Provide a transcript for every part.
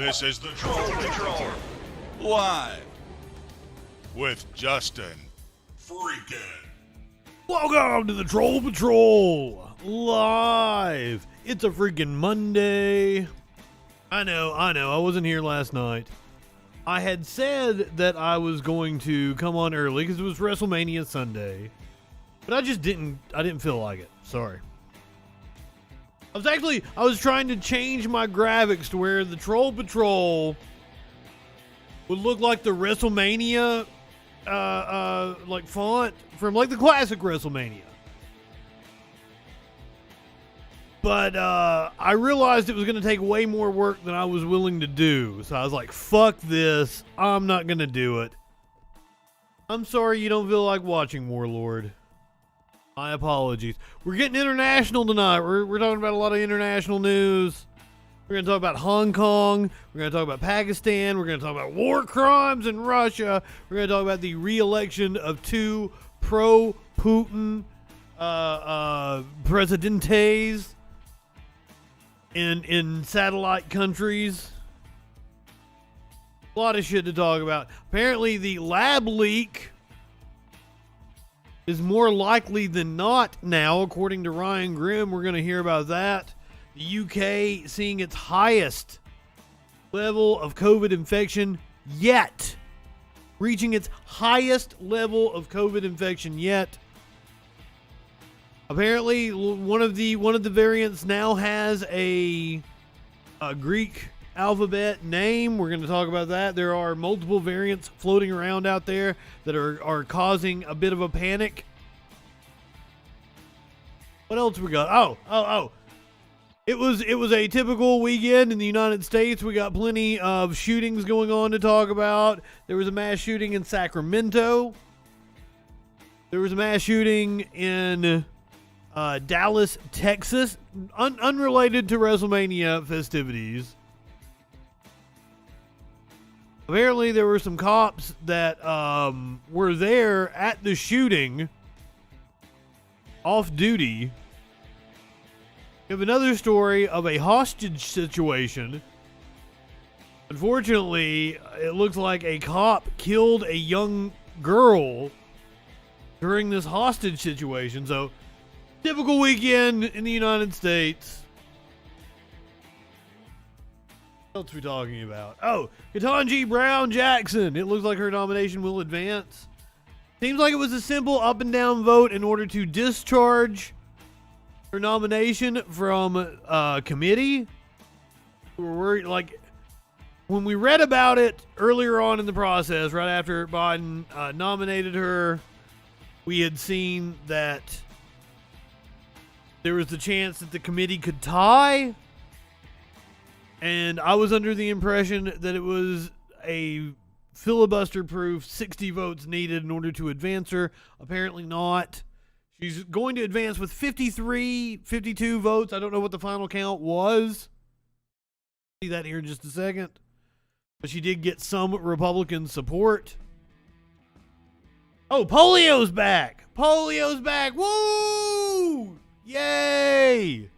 This is the Troll Patrol, live with Justin Freakin. Welcome to the Troll Patrol, live. It's a freaking Monday. I know, I wasn't here last night. I had said that I was going to come on early because it was WrestleMania Sunday, but I didn't feel like it. Sorry. I was trying to change my graphics to where the Troll Patrol would look like the WrestleMania like font from like the classic WrestleMania. But I realized it was going to take way more work than I was willing to do. So I was like, fuck this. I'm not going to do it. I'm sorry you don't feel like watching Warlord. My apologies. We're getting international tonight. We're talking about a lot of international news. We're going to talk about Hong Kong. We're going to talk about Pakistan. We're going to talk about war crimes in Russia. We're going to talk about the re-election of two pro-Putin presidentes in satellite countries. A lot of shit to talk about. Apparently, the lab leak is more likely than not now, according to Ryan Grimm. We're going to hear about that. The UK seeing its highest level of COVID infection yet. Reaching its highest level of COVID infection yet. Apparently, one of the variants now has a Greek alphabet name. We're going to talk about that. There are multiple variants floating around out there that are causing a bit of a panic. What else we got? Oh. It was a typical weekend in the United States. We got plenty of shootings going on to talk about. There was a mass shooting in Sacramento. There was a mass shooting in Dallas, Texas, unrelated to WrestleMania festivities. Apparently, there were some cops that were there at the shooting, off duty. We have another story of a hostage situation. Unfortunately, it looks like a cop killed a young girl during this hostage situation. So, typical weekend in the United States. What else are we talking about? Oh, Ketanji Brown Jackson. It looks like her nomination will advance. Seems like it was a simple up and down vote in order to discharge her nomination from committee. We were worried, like, when we read about it earlier on in the process, right after Biden nominated her, we had seen that there was the chance that the committee could tie. And I was under the impression that it was a filibuster-proof 60 votes needed in order to advance her. Apparently not. She's going to advance with 52 votes. I don't know what the final count was. See that here in just a second. But she did get some Republican support. Oh, polio's back. Polio's back. Woo! Yay!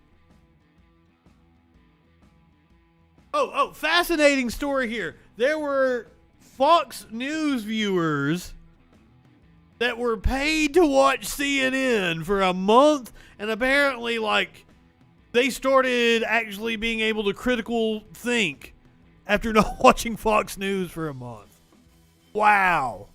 Oh, fascinating story here. There were Fox News viewers that were paid to watch CNN for a month, and apparently, like, they started actually being able to critical think after not watching Fox News for a month. Wow.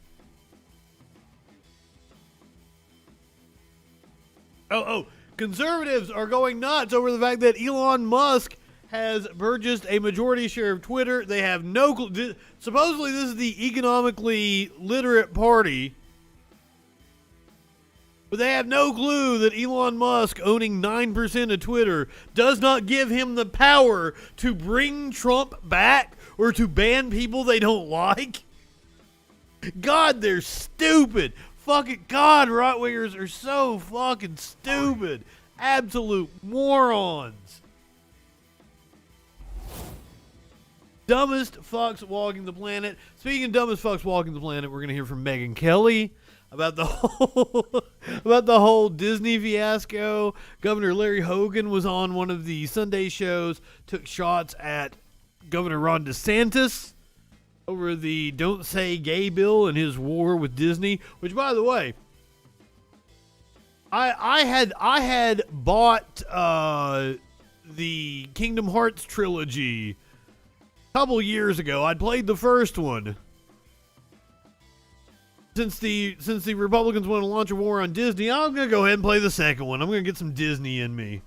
Conservatives are going nuts over the fact that Elon Musk has purchased a majority share of Twitter. They have no clue. Supposedly, this is the economically literate party. But they have no clue that Elon Musk owning 9% of Twitter does not give him the power to bring Trump back or to ban people they don't like. God, they're stupid. Fucking God, right-wingers are so fucking stupid. Absolute morons. Dumbest fucks walking the planet. Speaking of dumbest fucks walking the planet, we're going to hear from Megyn Kelly about the whole Disney fiasco. Governor Larry Hogan was on one of the Sunday shows, took shots at Governor Ron DeSantis over the Don't Say Gay bill and his war with Disney, which, by the way, I had bought the Kingdom Hearts trilogy a couple years ago. I'd played the first one. Since the Republicans want to launch a war on Disney, I'm gonna go ahead and play the second one. I'm gonna get some Disney in me.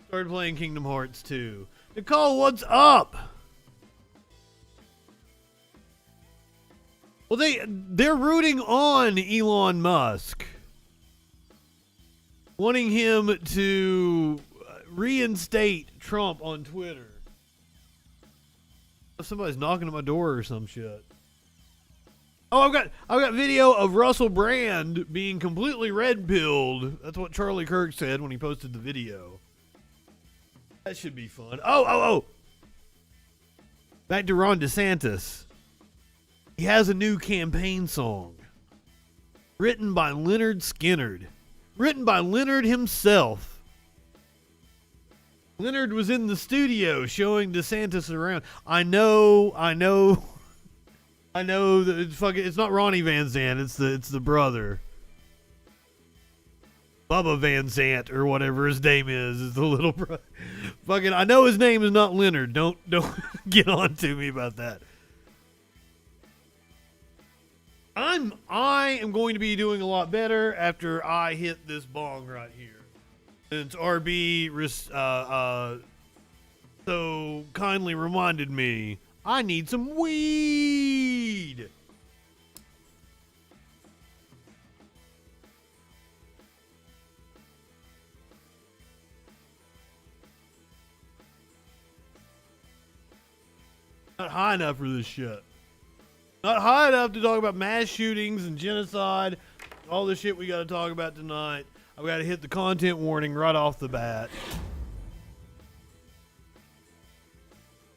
Started playing Kingdom Hearts 2. Nicole, what's up? Well, they're rooting on Elon Musk, wanting him to reinstate Trump on Twitter. Somebody's knocking at my door or some shit. Oh, I've got video of Russell Brand being completely red-pilled. That's what Charlie Kirk said when he posted the video. That should be fun. Oh. Back to Ron DeSantis. He has a new campaign song. Written by Leonard Skinnard. Written by Leonard himself. Leonard was in the studio showing DeSantis around. I know that it's not Ronnie Van Zant, it's the brother. Bubba Van Zant or whatever his name is the little brother. Fucking, I know his name is not Leonard. Don't get on to me about that. I am going to be doing a lot better after I hit this bong right here. Since RB so kindly reminded me, I need some weed. Not high enough for this shit. Not high enough to talk about mass shootings and genocide, all the shit we got to talk about tonight. I've got to hit the content warning right off the bat.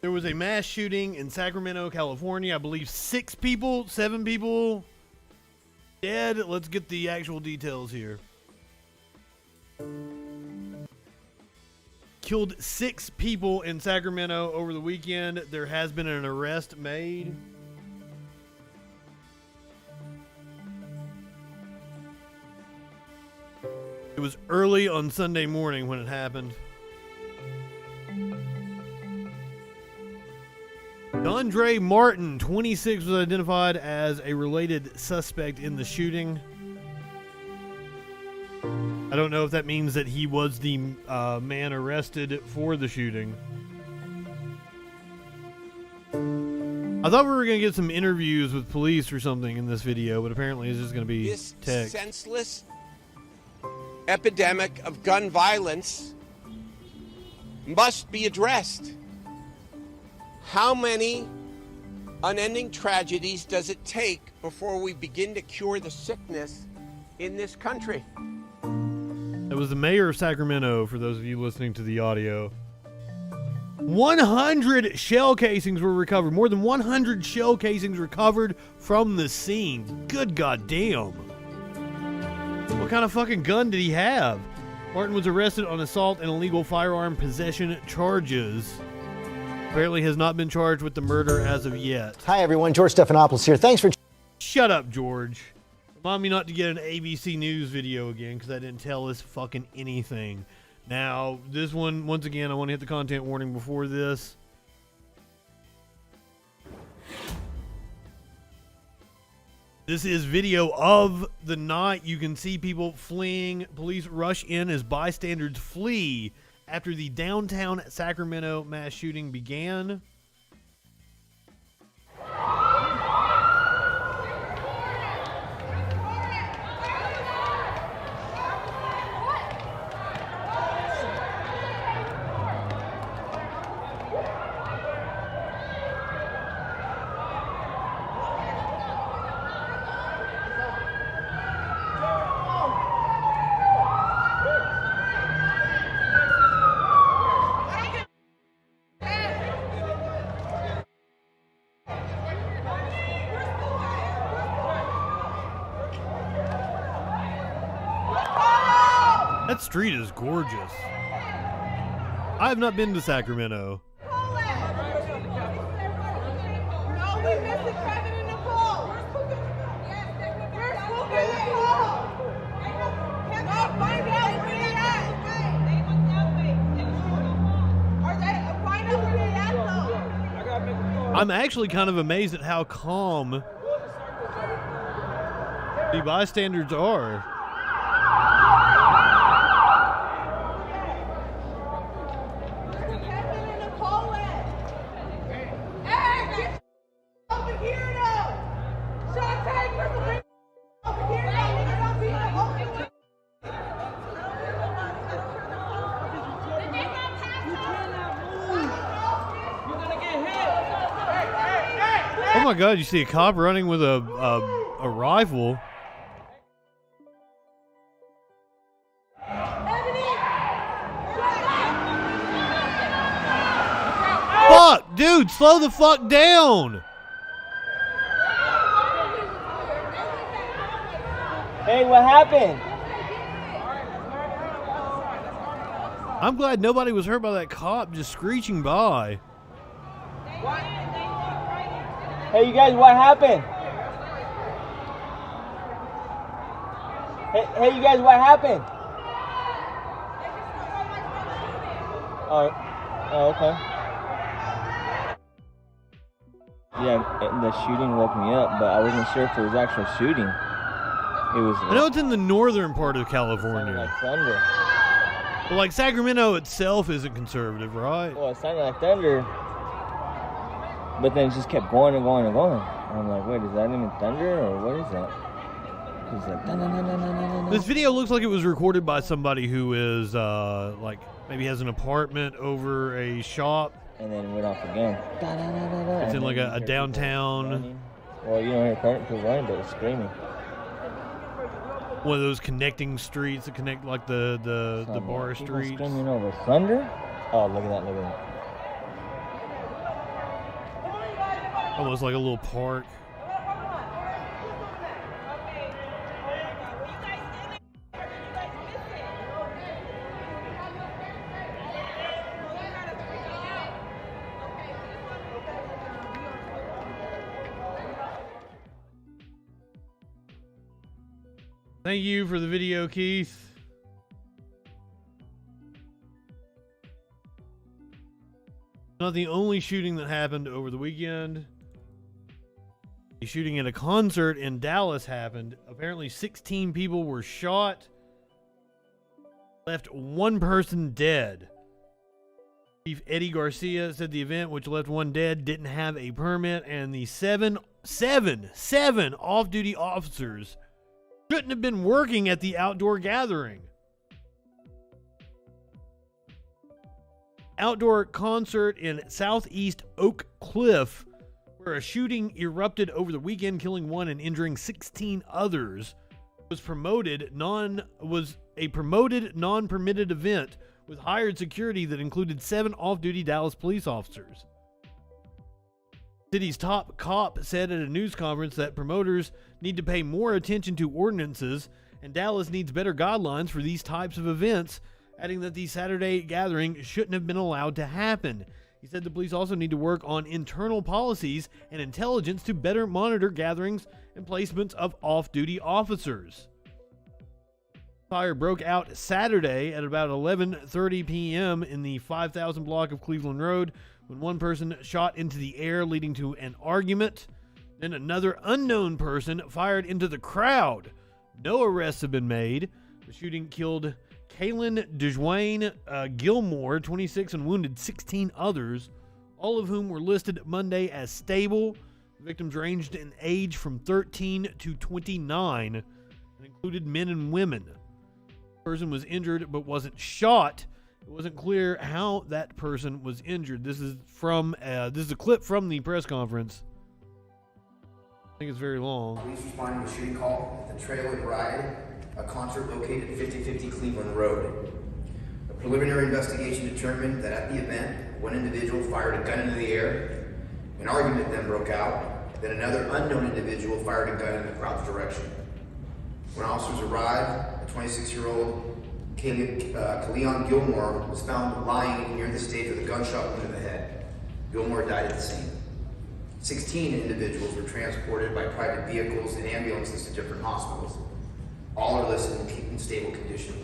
There was a mass shooting in Sacramento, California. I believe 7 people dead. Let's get the actual details here. Killed 6 people in Sacramento over the weekend. There has been an arrest made. It was early on Sunday morning when it happened. Andre Martin, 26, was identified as a related suspect in the shooting. I don't know if that means that he was the man arrested for the shooting. I thought we were going to get some interviews with police or something in this video, but apparently it's just going to be this text. Senseless epidemic of gun violence must be addressed. How many unending tragedies does it take before we begin to cure the sickness in this country? It was the mayor of Sacramento, for those of you listening to the audio. 100 shell casings were recovered. More than 100 shell casings recovered from the scene. Good goddamn. What kind of fucking gun did he have? Martin was arrested on assault and illegal firearm possession charges. Apparently has not been charged with the murder as of yet. Hi, everyone. George Stephanopoulos here. Thanks for... Shut up, George. Remind me not to get an ABC News video again, because I didn't tell us fucking anything. Now, this one, once again, I want to hit the content warning before this. This is video of the night. You can see people fleeing. Police rush in as bystanders flee after the downtown Sacramento mass shooting began. That street is gorgeous. I have not been to Sacramento. I'm actually kind of amazed at how calm the bystanders are. Oh my God, you see a cop running with a rifle. Fuck, dude, slow the fuck down. Hey, what happened? I'm glad nobody was hurt by that cop just screeching by. Hey, you guys, what happened? Hey, you guys, what happened? Oh, okay. Yeah, the shooting woke me up, but I wasn't sure if it was actual shooting. It was. I know it's in the northern part of California. Like thunder. But like Sacramento itself isn't conservative, right? Well, it sounded like thunder. But then it just kept going and going and going. And I'm like, wait, is that even thunder or what is that? It's like, na-na-na-na-na-na-na. This video looks like it was recorded by somebody who is like maybe has an apartment over a shop. And then it went off again. It's in like a downtown. Well, you don't hear current people running, but it's screaming. One of those connecting streets that connect like the bar streets. Screaming over thunder? Oh, look at that, look at that. Almost like a little park. Thank you for the video, Keith. Not the only shooting that happened over the weekend. A shooting at a concert in Dallas happened. Apparently 16 people were shot. Left one person dead. Chief Eddie Garcia said the event, which left one dead, didn't have a permit, and the seven off-duty officers shouldn't have been working at the outdoor gathering. Outdoor concert in southeast Oak Cliff, where a shooting erupted over the weekend, killing one and injuring 16 others, was a promoted non-permitted event with hired security that included 7 off-duty Dallas police officers. City's top cop said at a news conference that promoters need to pay more attention to ordinances and Dallas needs better guidelines for these types of events, adding that the Saturday gathering shouldn't have been allowed to happen. He said the police also need to work on internal policies and intelligence to better monitor gatherings and placements of off-duty officers. Fire broke out Saturday at about 11:30 p.m. in the 5000 block of Cleveland Road when one person shot into the air, leading to an argument. Then another unknown person fired into the crowd. No arrests have been made. The shooting killed Kaylin DeJuane Gilmore, 26, and wounded 16 others, all of whom were listed Monday as stable. The victims ranged in age from 13 to 29 and included men and women. The person was injured but wasn't shot. It wasn't clear how that person was injured. This is a clip from the press conference. I think it's very long. Police responding to a shooting call at the Trail and Ride, a concert located at 5050 Cleveland Road. A preliminary investigation determined that at the event, one individual fired a gun into the air. An argument then broke out. Then another unknown individual fired a gun in the crowd's direction. When officers arrived, a 26-year-old Kaylin Gilmore was found lying near the stage with a gunshot wound to the head. Gilmore died at the scene. 16 individuals were transported by private vehicles and ambulances to different hospitals. All are listed in stable condition.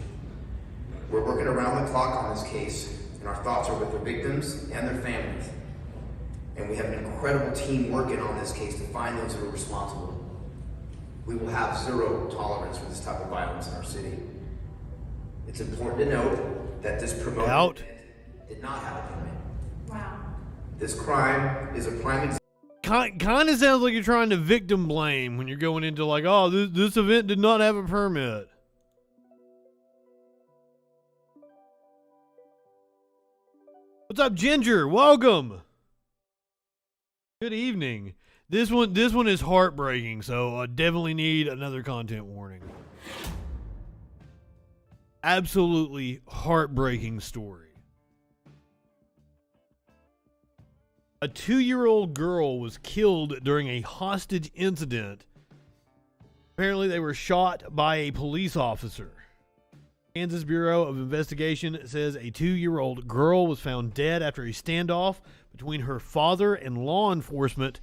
We're working around the clock on this case, and our thoughts are with the victims and their families. And we have an incredible team working on this case to find those who are responsible. We will have zero tolerance for this type of violence in our city. It's important to note that this promoted event did not have a permit. Wow. This crime is a prime example. Kind of sounds like you're trying to victim blame when you're going into like, oh, this event did not have a permit. What's up, Ginger? Welcome. Good evening. This one is heartbreaking, so I definitely need another content warning. Absolutely heartbreaking story. A 2-year-old girl was killed during a hostage incident. Apparently, they were shot by a police officer. Kansas Bureau of Investigation says a 2-year-old girl was found dead after a standoff between her father and law enforcement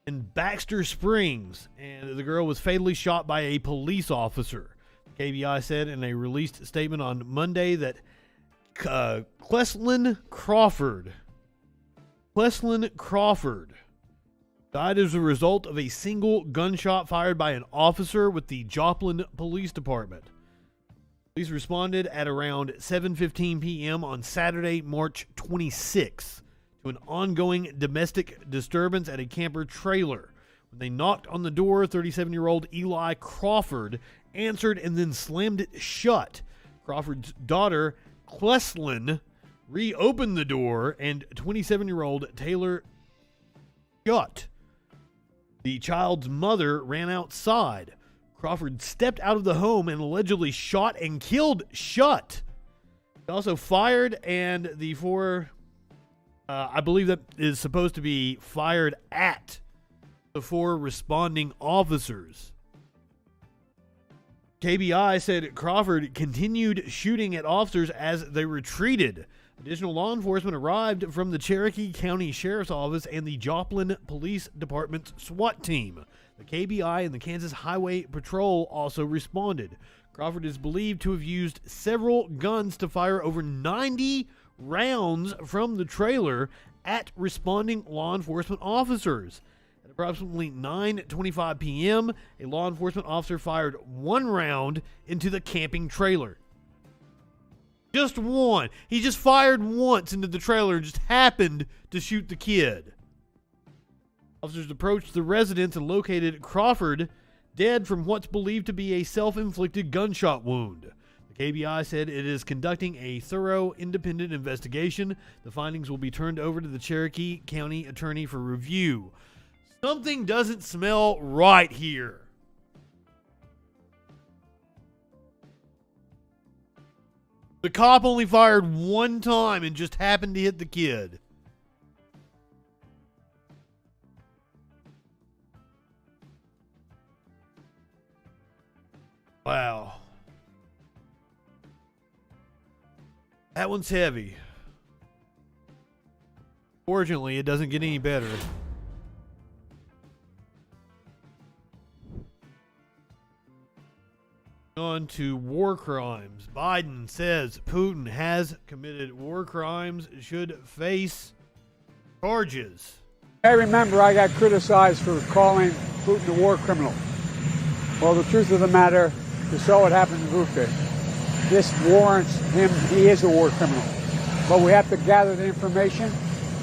in Baxter Springs, and the girl was fatally shot by a police officer. KBI said in a released statement on Monday that Cleslin Crawford died as a result of a single gunshot fired by an officer with the Joplin Police Department. Police responded at around 7:15 p.m. on Saturday, March 26th, to an ongoing domestic disturbance at a camper trailer. When they knocked on the door, 37-year-old Eli Crawford answered and then slammed it shut. Crawford's daughter, Cleslin, reopened the door, and 27-year-old Taylor shut. The child's mother ran outside. Crawford stepped out of the home and allegedly shot and killed Shut. He also fired, and the four, I believe that is supposed to be fired at the 4 responding officers. KBI said Crawford continued shooting at officers as they retreated. Additional law enforcement arrived from the Cherokee County Sheriff's Office and the Joplin Police Department's SWAT team. The KBI and the Kansas Highway Patrol also responded. Crawford is believed to have used several guns to fire over 90 rounds from the trailer at responding law enforcement officers. At approximately 9:25 p.m., a law enforcement officer fired 1 round into the camping trailer. Just one. He just fired once into the trailer and just happened to shoot the kid. Officers approached the residence and located Crawford dead from what's believed to be a self-inflicted gunshot wound. The KBI said it is conducting a thorough, independent investigation. The findings will be turned over to the Cherokee County Attorney for review. Something doesn't smell right here. The cop only fired 1 time and just happened to hit the kid. Wow. That one's heavy. Fortunately, it doesn't get any better. On to war crimes. Biden says Putin has committed war crimes, should face charges. I remember I got criticized for calling Putin a war criminal. Well, the truth of the matter, you saw what happened in Booker. This warrants him, he is a war criminal. But we have to gather the information.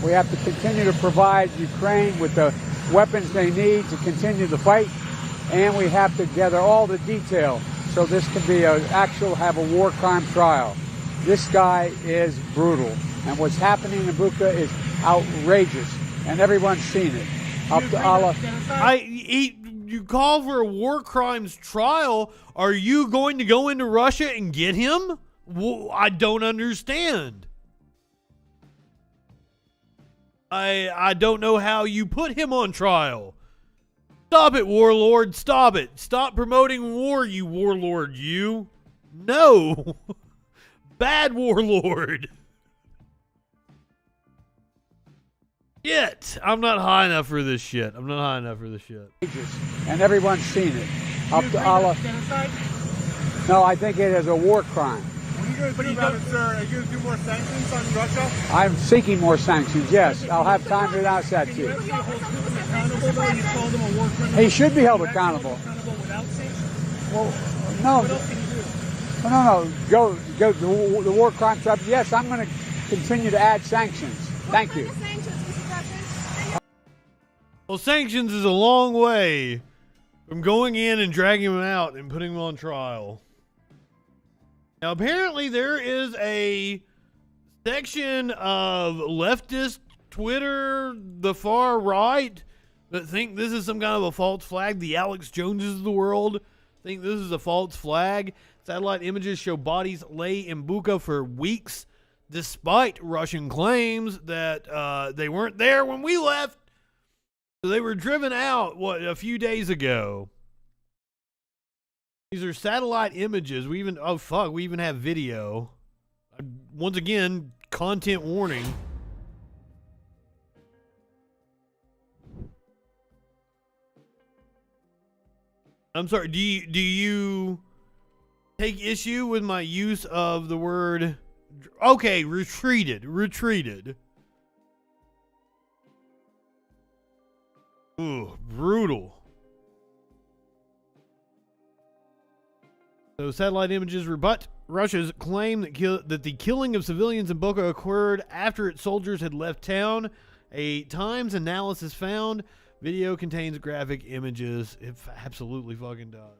We have to continue to provide Ukraine with the weapons they need to continue the fight. And we have to gather all the detail so this can be have a war crime trial. This guy is brutal. And what's happening in Bucha is outrageous. And everyone's seen it. You call for a war crimes trial. Are you going to go into Russia and get him? Well, I don't understand. I don't know how you put him on trial. Stop it, warlord. Stop it. Stop promoting war, you warlord, you. No. Bad warlord. Shit. I'm not high enough for this shit. I'm not high enough for this shit. And everyone's seen it. Up to Allah. No, I think it is a war crime. What are you going to do about it, sir? Are you going to do more sanctions on Russia? I'm seeking more sanctions, yes. I'll have time to announce that to you. Can you hold Putin accountable, though? You called him a war criminal. He should be held accountable. Without sanctions? Well, no. What else can you do? No. Go the war crime tribunal. Yes, I'm going to continue to add sanctions. Thank you. Well, sanctions is a long way from going in and dragging him out and putting him on trial. Now, apparently there is a section of leftist Twitter, the far right, that think this is some kind of a false flag. The Alex Joneses of the world think this is a false flag. Satellite images show bodies lay in Bucha for weeks, despite Russian claims that they weren't there when we left. So they were driven out, a few days ago. These are satellite images. We even have video. Once again, content warning. I'm sorry, do you take issue with my use of the word... Okay, retreated. Ooh, brutal. So satellite images rebut Russia's claim that the killing of civilians in Bucha occurred after its soldiers had left town. A Times analysis found video contains graphic images. It absolutely fucking does.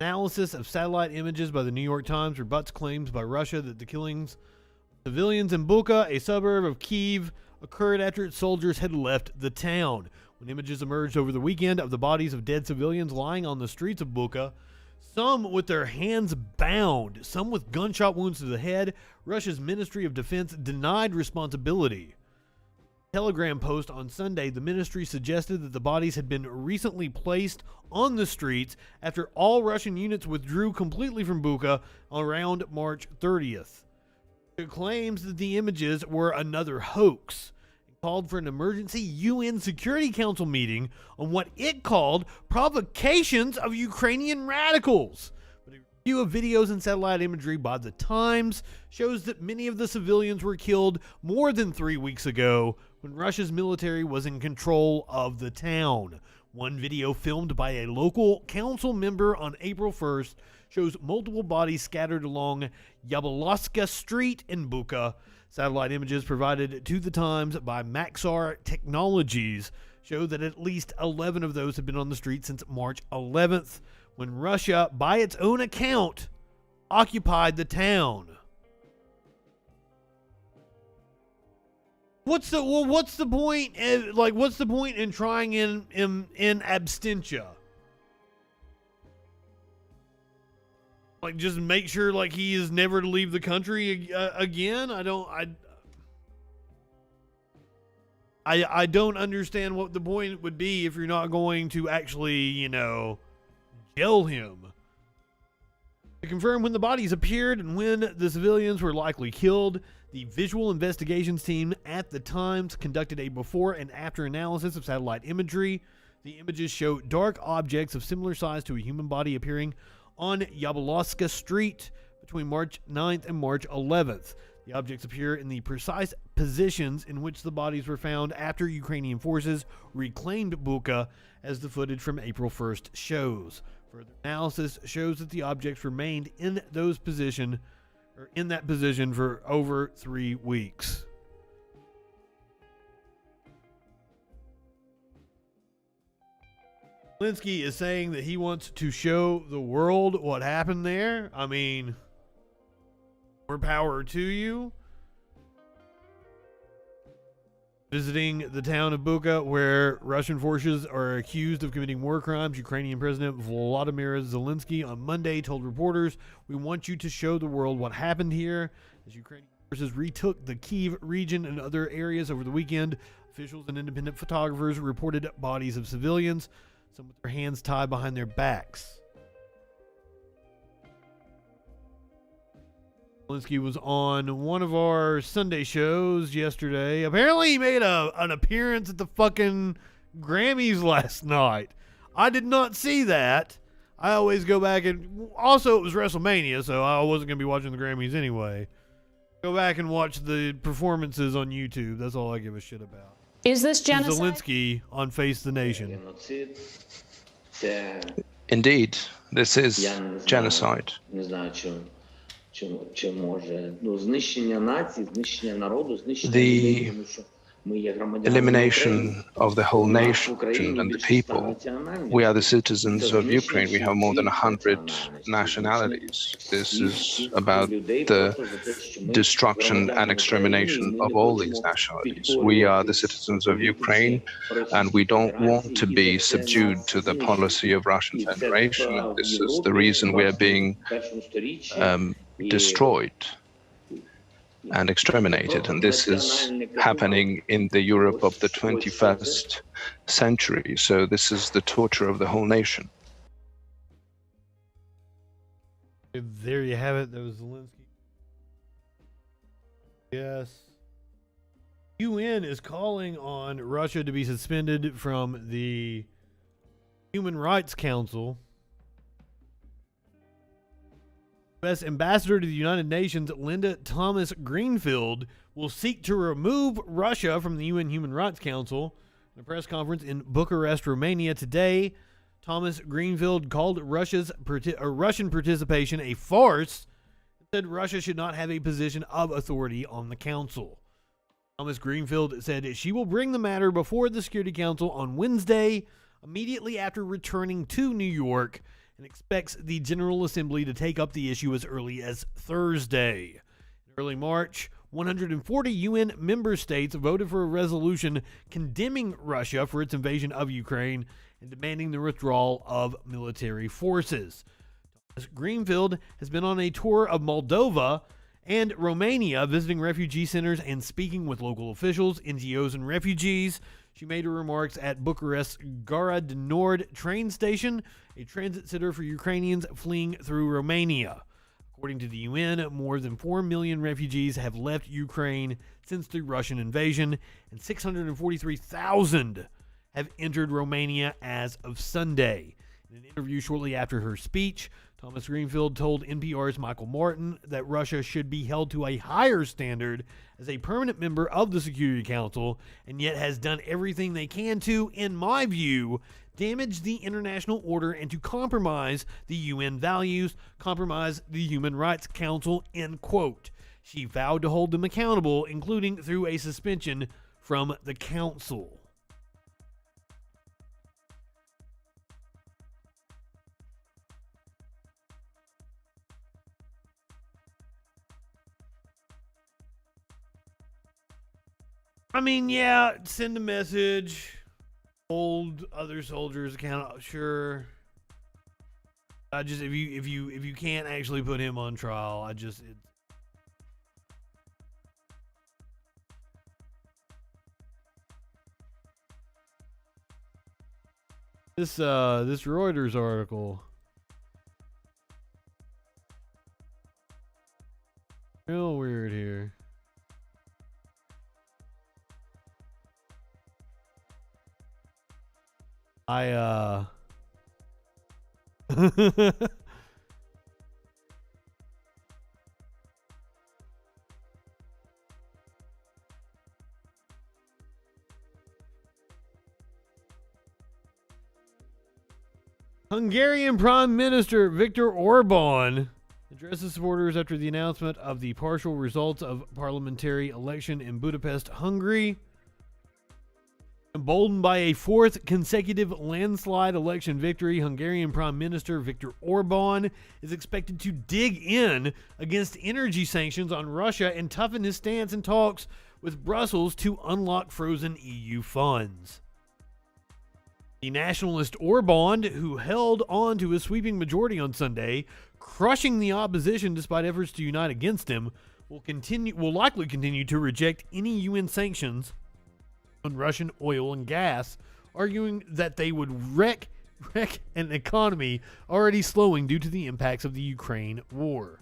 Analysis of satellite images by the New York Times rebuts claims by Russia that the killings of civilians in Bucha, a suburb of Kyiv, occurred after its soldiers had left the town. When images emerged over the weekend of the bodies of dead civilians lying on the streets of Bucha, some with their hands bound, some with gunshot wounds to the head, Russia's Ministry of Defense denied responsibility. Telegram post on Sunday, the ministry suggested that the bodies had been recently placed on the streets after all Russian units withdrew completely from Bucha around March 30th. It claims that the images were another hoax and called for an emergency UN Security Council meeting on what it called provocations of Ukrainian radicals. But a review of videos and satellite imagery by the Times shows that many of the civilians were killed more than 3 weeks ago when Russia's military was in control of the town. One video filmed by a local council member on April 1st shows multiple bodies scattered along Yablonska Street in Bucha. Satellite images provided to the Times by Maxar Technologies show that at least 11 of those have been on the street since March 11th, when Russia, by its own account, occupied the town. What's the point? What's the point in trying in absentia? Like, just make sure he is never to leave the country again. I don't understand what the point would be if you're not going to actually, jail him. To confirm when the bodies appeared and when the civilians were likely killed, the Visual Investigations team at the Times conducted a before and after analysis of satellite imagery. The images show dark objects of similar size to a human body appearing on Yablonska Street between March 9th and March 11th. The objects appear in the precise positions in which the bodies were found after Ukrainian forces reclaimed Bucha, as the footage from April 1st shows. Further analysis shows that the objects remained in that position for over 3 weeks. Zelinski is saying that he wants to show the world what happened there. I mean, more power to you. Visiting the town of Bucha, where Russian forces are accused of committing war crimes, Ukrainian President Volodymyr Zelinski on Monday told reporters, "We want you to show the world what happened here." As Ukrainian forces retook the Kyiv region and other areas over the weekend, officials and independent photographers reported bodies of civilians, some with their hands tied behind their backs. Zelinski was on one of our Sunday shows yesterday. Apparently he made an appearance at the fucking Grammys last night. I did not see that. I always go back and... Also, it was WrestleMania, so I wasn't going to be watching the Grammys anyway. Go back and watch the performances on YouTube. That's all I give a shit about. Is this genocide? Zelinski on Face the Nation. Indeed, this is genocide. The elimination of the whole nation and the people. We are the citizens of Ukraine. We have more than 100 nationalities. This is about the destruction and extermination of all these nationalities. We are the citizens of Ukraine, and we don't want to be subdued to the policy of Russian Federation. And this is the reason we are being destroyed and exterminated, and this is happening in the Europe of the 21st century. So this is the torture of the whole nation. There you have it. That was Zelinski. Yes. UN is calling on Russia to be suspended from the Human Rights Council. U.S. Ambassador to the United Nations, Linda Thomas-Greenfield, will seek to remove Russia from the UN Human Rights Council. In a press conference in Bucharest, Romania today, Thomas-Greenfield called Russian participation a farce and said Russia should not have a position of authority on the council. Thomas-Greenfield said she will bring the matter before the Security Council on Wednesday, immediately after returning to New York, and expects the General Assembly to take up the issue as early as Thursday. In early March, 140 UN member states voted for a resolution condemning Russia for its invasion of Ukraine and demanding the withdrawal of military forces. Thomas Greenfield has been on a tour of Moldova and Romania, visiting refugee centers and speaking with local officials, NGOs, and refugees. She made her remarks at Bucharest's Gara de Nord train station, a transit center for Ukrainians fleeing through Romania. According to the UN, more than 4 million refugees have left Ukraine since the Russian invasion, and 643,000 have entered Romania as of Sunday. In an interview shortly after her speech, Thomas Greenfield told NPR's Michael Martin that Russia should be held to a higher standard as a permanent member of the Security Council, and yet has done everything they can to, in my view, damage the international order and to compromise the UN values, compromise the Human Rights Council, end quote. She vowed to hold them accountable, including through a suspension from the council. I mean, yeah, send a message, hold other soldiers accountable. Sure. I just if you can't actually put him on trial, this Reuters article. Real weird here. Hungarian Prime Minister Viktor Orban addresses supporters after the announcement of the partial results of parliamentary election in Budapest, Hungary. Emboldened by a fourth consecutive landslide election victory, Hungarian Prime Minister Viktor Orban is expected to dig in against energy sanctions on Russia and toughen his stance in talks with Brussels to unlock frozen EU funds. The nationalist Orban, who held on to a sweeping majority on Sunday, crushing the opposition despite efforts to unite against him, will likely continue to reject any UN sanctions on Russian oil and gas, arguing that they would wreck an economy already slowing due to the impacts of the Ukraine war.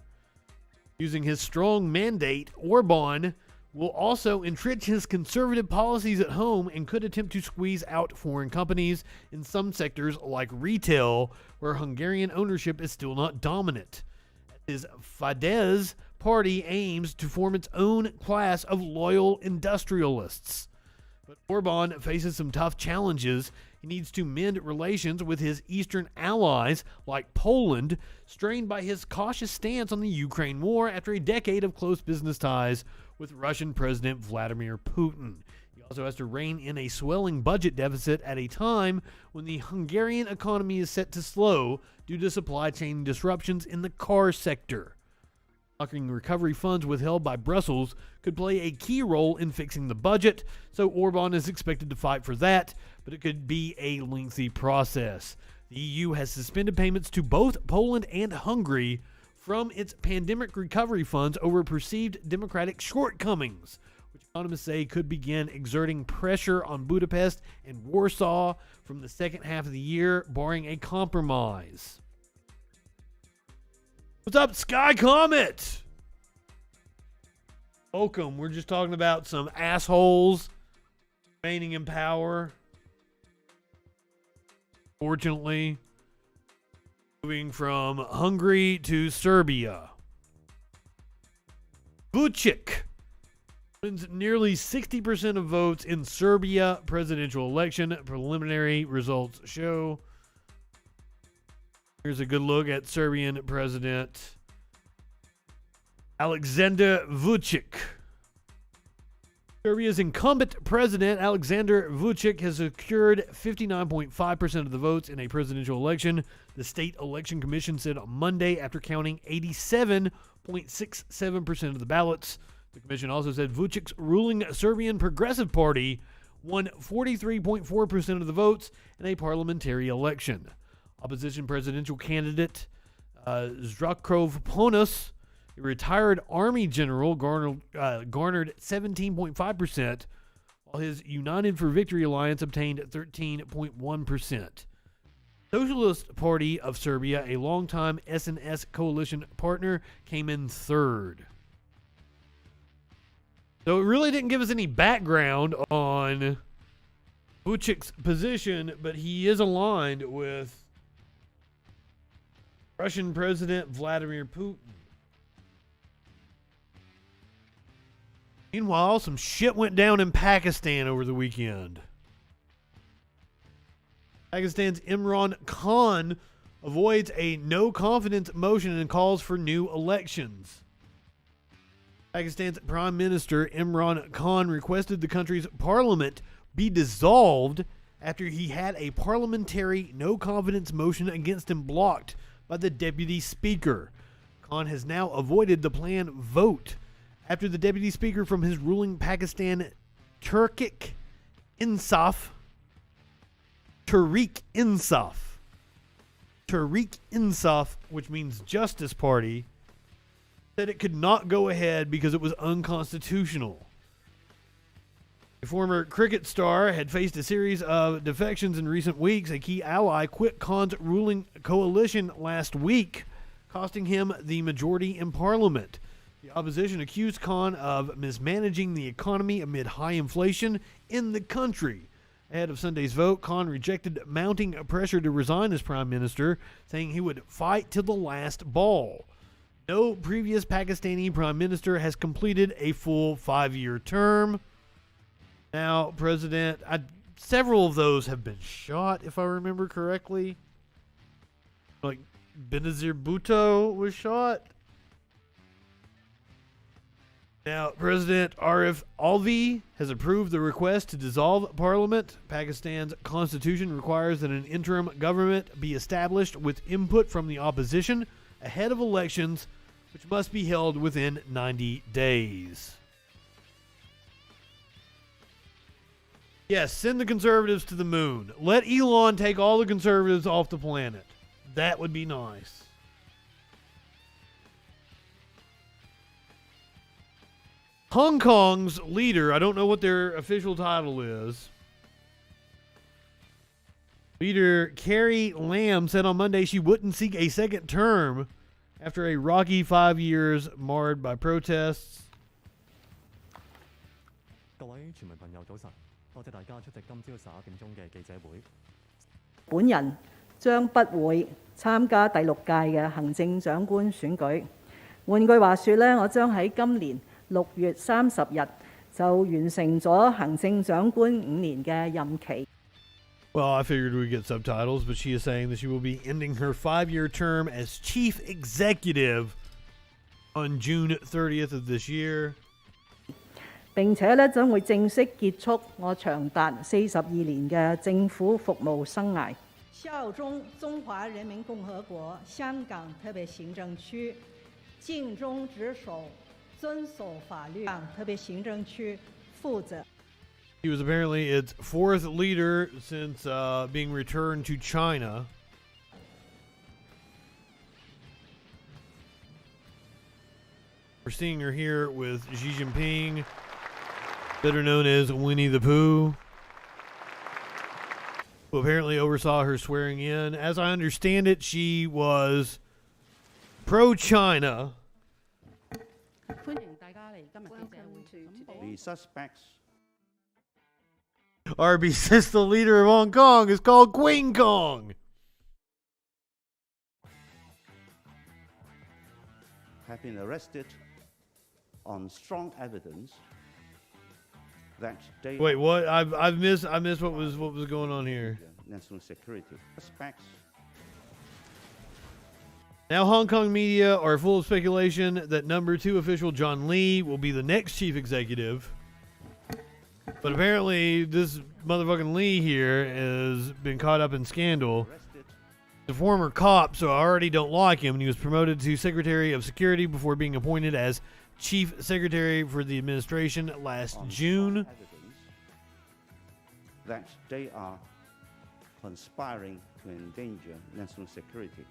Using his strong mandate, Orban will also entrench his conservative policies at home and could attempt to squeeze out foreign companies in some sectors like retail, where Hungarian ownership is still not dominant. His Fidesz party aims to form its own class of loyal industrialists. But Orban faces some tough challenges. He needs to mend relations with his eastern allies, like Poland, strained by his cautious stance on the Ukraine war after a decade of close business ties with Russian President Vladimir Putin. He also has to rein in a swelling budget deficit at a time when the Hungarian economy is set to slow due to supply chain disruptions in the car sector. Blocking recovery funds withheld by Brussels could play a key role in fixing the budget, so Orban is expected to fight for that, but it could be a lengthy process. The EU has suspended payments to both Poland and Hungary from its pandemic recovery funds over perceived democratic shortcomings, which economists say could begin exerting pressure on Budapest and Warsaw from the second half of the year, barring a compromise. What's up, Sky Comet? Welcome. We're just talking about some assholes remaining in power. Fortunately, moving from Hungary to Serbia. Vučić wins nearly 60% of votes in Serbia presidential election. Preliminary results show. Here's a good look at Serbian President Aleksandar Vučić. Serbia's incumbent president, Aleksandar Vučić, has secured 59.5% of the votes in a presidential election, the State Election Commission said on Monday after counting 87.67% of the ballots. The commission also said Vučić's ruling Serbian Progressive Party won 43.4% of the votes in a parliamentary election. Opposition presidential candidate Zdravko Ponos, a retired Army general, garnered 17.5%, while his United for Victory alliance obtained 13.1%. Socialist Party of Serbia, a longtime SNS coalition partner, came in third. So it really didn't give us any background on Vučić's position, but he is aligned with Russian President Vladimir Putin. Meanwhile, some shit went down in Pakistan over the weekend. Pakistan's Imran Khan avoids a no-confidence motion and calls for new elections. Pakistan's Prime Minister Imran Khan requested the country's parliament be dissolved after he had a parliamentary no-confidence motion against him blocked by the deputy speaker. Khan has now avoided the planned vote after the deputy speaker from his ruling Pakistan Tariq Insaf, which means Justice Party, said it could not go ahead because it was unconstitutional. A former cricket star had faced a series of defections in recent weeks. A key ally quit Khan's ruling coalition last week, costing him the majority in parliament. The opposition accused Khan of mismanaging the economy amid high inflation in the country. Ahead of Sunday's vote, Khan rejected mounting pressure to resign as prime minister, saying he would fight till the last ball. No previous Pakistani prime minister has completed a full 5-year term. Now, several of those have been shot, if I remember correctly. Like, Benazir Bhutto was shot. Now, President Arif Alvi has approved the request to dissolve parliament. Pakistan's constitution requires that an interim government be established with input from the opposition ahead of elections, which must be held within 90 days. Yes, send the conservatives to the moon. Let Elon take all the conservatives off the planet. That would be nice. Hong Kong's leader, I don't know what their official title is. Leader Carrie Lam said on Monday she wouldn't seek a second term after a rocky 5 years marred by protests. 各位傳媒朋友早晨，多謝大家出席今朝11點鐘嘅記者會。本人將不會參加第6屆嘅行政長官選舉。換句話說呢，我將喺今年6月30日就完成咗行政長官5年嘅任期。Well, I figured we'd get subtitles, but she is saying that she will be ending her 5-year term as chief executive on June 30th of this year. 並且呢，將會正式結束我長達42年嘅政府服務生涯。效忠中華人民共和國香港特別行政區，盡忠職守，遵守法律，向特別行政區負責。He was apparently its 4th leader since being returned to China. We're seeing her here with Xi Jinping, better known as Winnie the Pooh, who apparently oversaw her swearing in. As I understand it, she was pro-China. The suspects. RB says the leader of Hong Kong is called Queen Kong. Have been arrested on strong evidence that they. Wait, what? I've missed what was going on here. National security suspects. Now Hong Kong media are full of speculation that number 2 official John Lee will be the next chief executive. But apparently this motherfucking Lee here has been caught up in scandal. The former cop, so I already don't like him, and he was promoted to Secretary of Security before being appointed as Chief Secretary for the administration last June. That they are conspiring to endanger national security.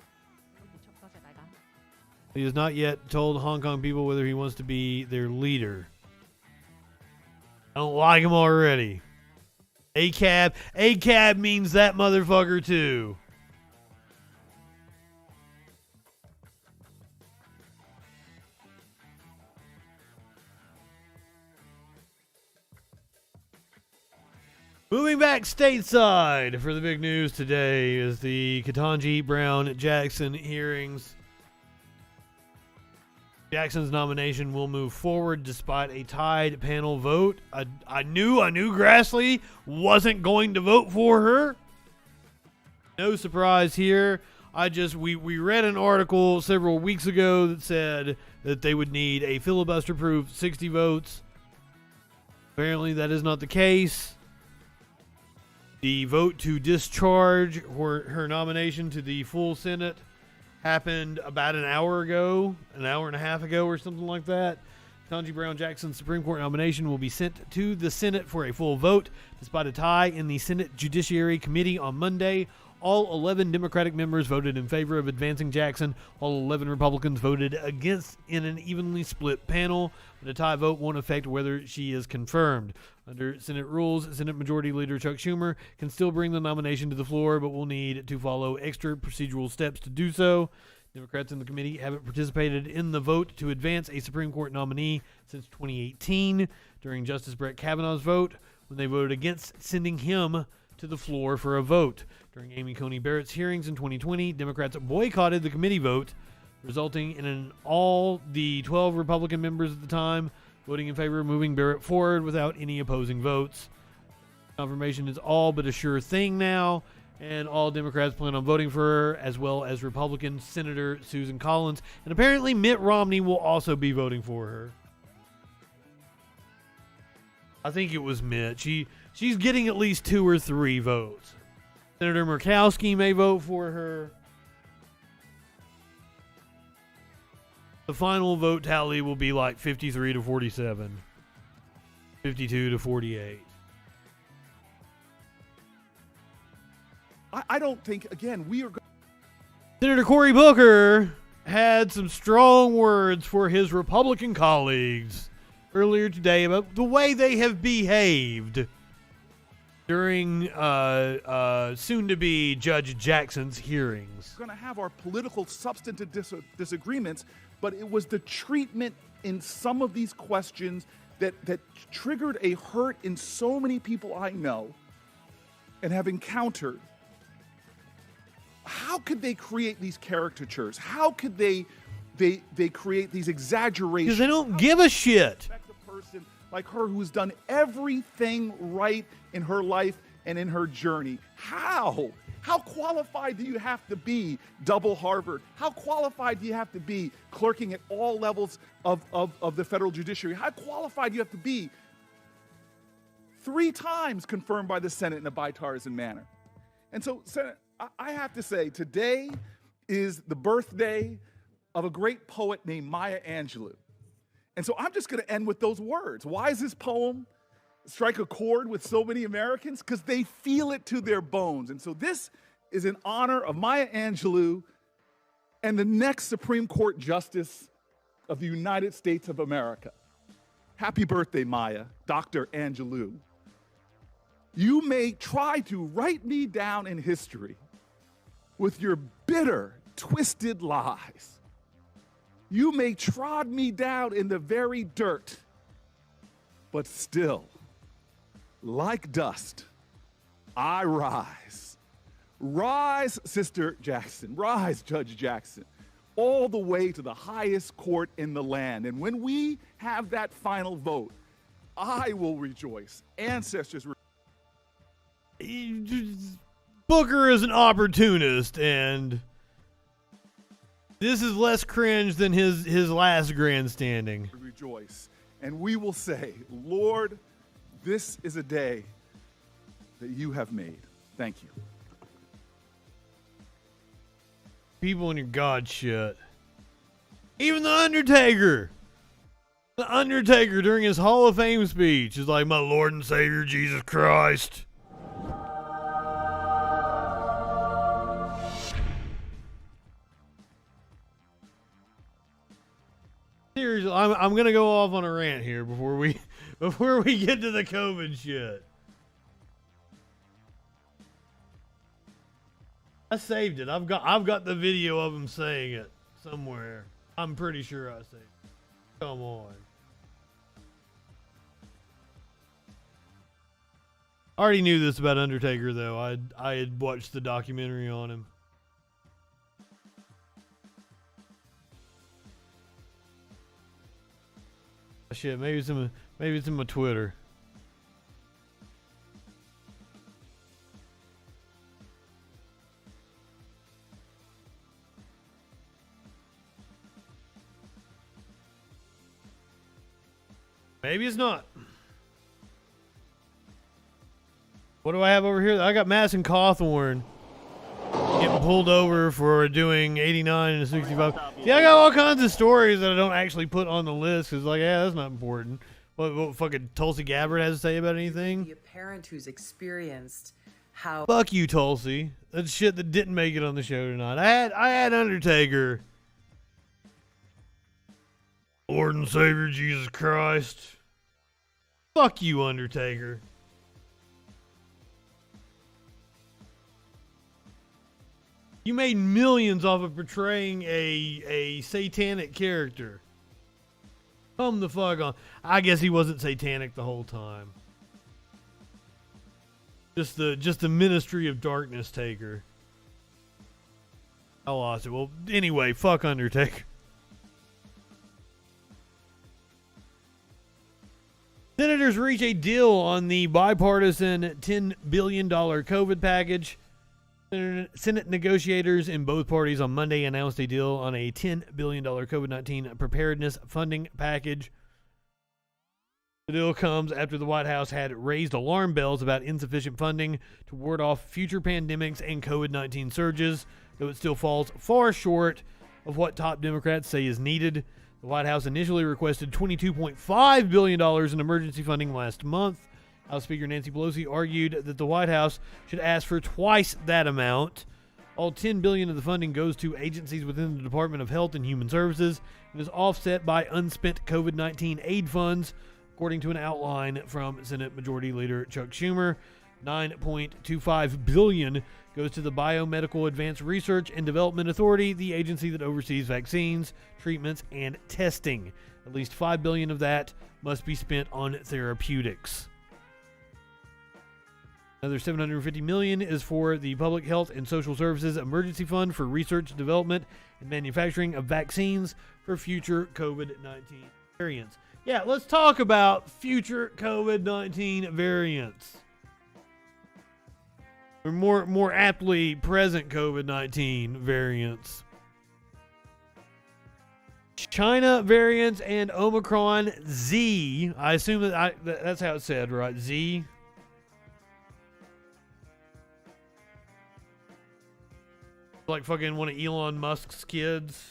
He has not yet told Hong Kong people whether he wants to be their leader. I don't like him already. ACAB. ACAB means that motherfucker too. Moving back stateside for the big news today is the Ketanji Brown Jackson hearings. Jackson's nomination will move forward despite a tied panel vote. I knew Grassley wasn't going to vote for her. No surprise here. We read an article several weeks ago that said that they would need a filibuster-proof 60 votes. Apparently that is not the case. The vote to discharge her nomination to the full Senate happened about an hour and a half ago or something like that. Ketanji Brown Jackson's Supreme Court nomination will be sent to the Senate for a full vote. Despite a tie in the Senate Judiciary Committee on Monday, all 11 Democratic members voted in favor of advancing Jackson, while 11 Republicans voted against in an evenly split panel. But a tie vote won't affect whether she is confirmed. Under Senate rules, Senate Majority Leader Chuck Schumer can still bring the nomination to the floor, but will need to follow extra procedural steps to do so. Democrats in the committee haven't participated in the vote to advance a Supreme Court nominee since 2018 during Justice Brett Kavanaugh's vote, when they voted against sending him to the floor for a vote. During Amy Coney Barrett's hearings in 2020, Democrats boycotted the committee vote, resulting in all the 12 Republican members at the time voting in favor of moving Barrett forward without any opposing votes. Confirmation is all but a sure thing now, and all Democrats plan on voting for her, as well as Republican Senator Susan Collins, and apparently Mitt Romney will also be voting for her. I think it was Mitt. She's getting at least 2 or 3 votes. Senator Murkowski may vote for her. The final vote tally will be like 53 to 47, 52 to 48. I don't think, again, we are. Senator Cory Booker had some strong words for his Republican colleagues earlier today about the way they have behaved during soon-to-be Judge Jackson's hearings. We're going to have our political substantive disagreements, but it was the treatment in some of these questions that triggered a hurt in so many people I know and have encountered. How could they create these caricatures? How could they create these exaggerations? Because they don't give a shit. A person like her who's done everything right in her life and in her journey. How? How qualified do you have to be, double Harvard? How qualified do you have to be clerking at all levels of the federal judiciary? How qualified do you have to be? 3 times confirmed by the Senate in a bipartisan manner. And so, Senate, I have to say, today is the birthday of a great poet named Maya Angelou. And so I'm just going to end with those words. Why does this poem strike a chord with so many Americans? Because they feel it to their bones. And so this is in honor of Maya Angelou and the next Supreme Court Justice of the United States of America. Happy birthday, Maya, Dr. Angelou. You may try to write me down in history with your bitter, twisted lies. You may trod me down in the very dirt, but still, like dust, I rise. Rise, Sister Jackson. Rise, Judge Jackson. All the way to the highest court in the land. And when we have that final vote, I will rejoice. Ancestors rejoice. Booker is an opportunist, and this is less cringe than his last grandstanding. Rejoice. And we will say, Lord, this is a day that you have made. Thank you. People in your God shit. Even the Undertaker. The Undertaker during his Hall of Fame speech is like, my Lord and Savior Jesus Christ. Seriously, I'm gonna go off on a rant here before we get to the COVID shit. I saved it. I've got the video of him saying it somewhere. I'm pretty sure I saved it. Come on. I already knew this about Undertaker though. I had watched the documentary on him. Shit, maybe it's in my Twitter. Maybe it's not. What do I have over here? I got Madison Cawthorn getting pulled over for doing 89 and a 65. See, I got all kinds of stories that I don't actually put on the list because, like, yeah, that's not important. What fucking Tulsi Gabbard has to say about anything? Be a parent who's experienced how. Fuck you, Tulsi. That's shit that didn't make it on the show tonight. I had Undertaker. Lord and Savior Jesus Christ. Fuck you, Undertaker. You made millions off of portraying a satanic character. Come the fuck on. I guess he wasn't satanic the whole time. Just the Ministry of Darkness taker. I lost it. Well, anyway, fuck Undertaker. Senators reach a deal on the bipartisan $10 billion COVID package. Senate negotiators in both parties on Monday announced a deal on a $10 billion COVID-19 preparedness funding package. The deal comes after the White House had raised alarm bells about insufficient funding to ward off future pandemics and COVID-19 surges, though it still falls far short of what top Democrats say is needed. The White House initially requested $22.5 billion in emergency funding last month. House Speaker Nancy Pelosi argued that the White House should ask for twice that amount. All $10 billion of the funding goes to agencies within the Department of Health and Human Services and is offset by unspent COVID-19 aid funds, according to an outline from Senate Majority Leader Chuck Schumer. $9.25 billion goes to the Biomedical Advanced Research and Development Authority, the agency that oversees vaccines, treatments, and testing. At least $5 billion of that must be spent on therapeutics. Another $750 million is for the Public Health and Social Services Emergency Fund for research, development, and manufacturing of vaccines for future COVID-19 variants. Yeah, let's talk about future COVID-19 variants. Or more aptly, present COVID-19 variants. China variants and Omicron Z. I assume that's how it's said, right? Z. Like fucking one of Elon Musk's kids.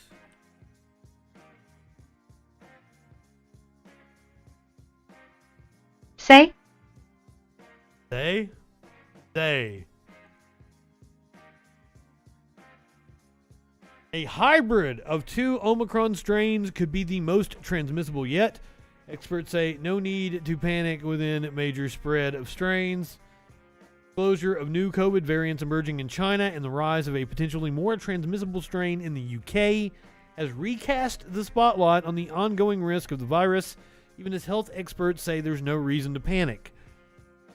Say. They. A hybrid of two Omicron strains could be the most transmissible yet. Experts say no need to panic within major spread of strains. Disclosure of new COVID variants emerging in China and the rise of a potentially more transmissible strain in the UK has recast the spotlight on the ongoing risk of the virus, even as health experts say there's no reason to panic.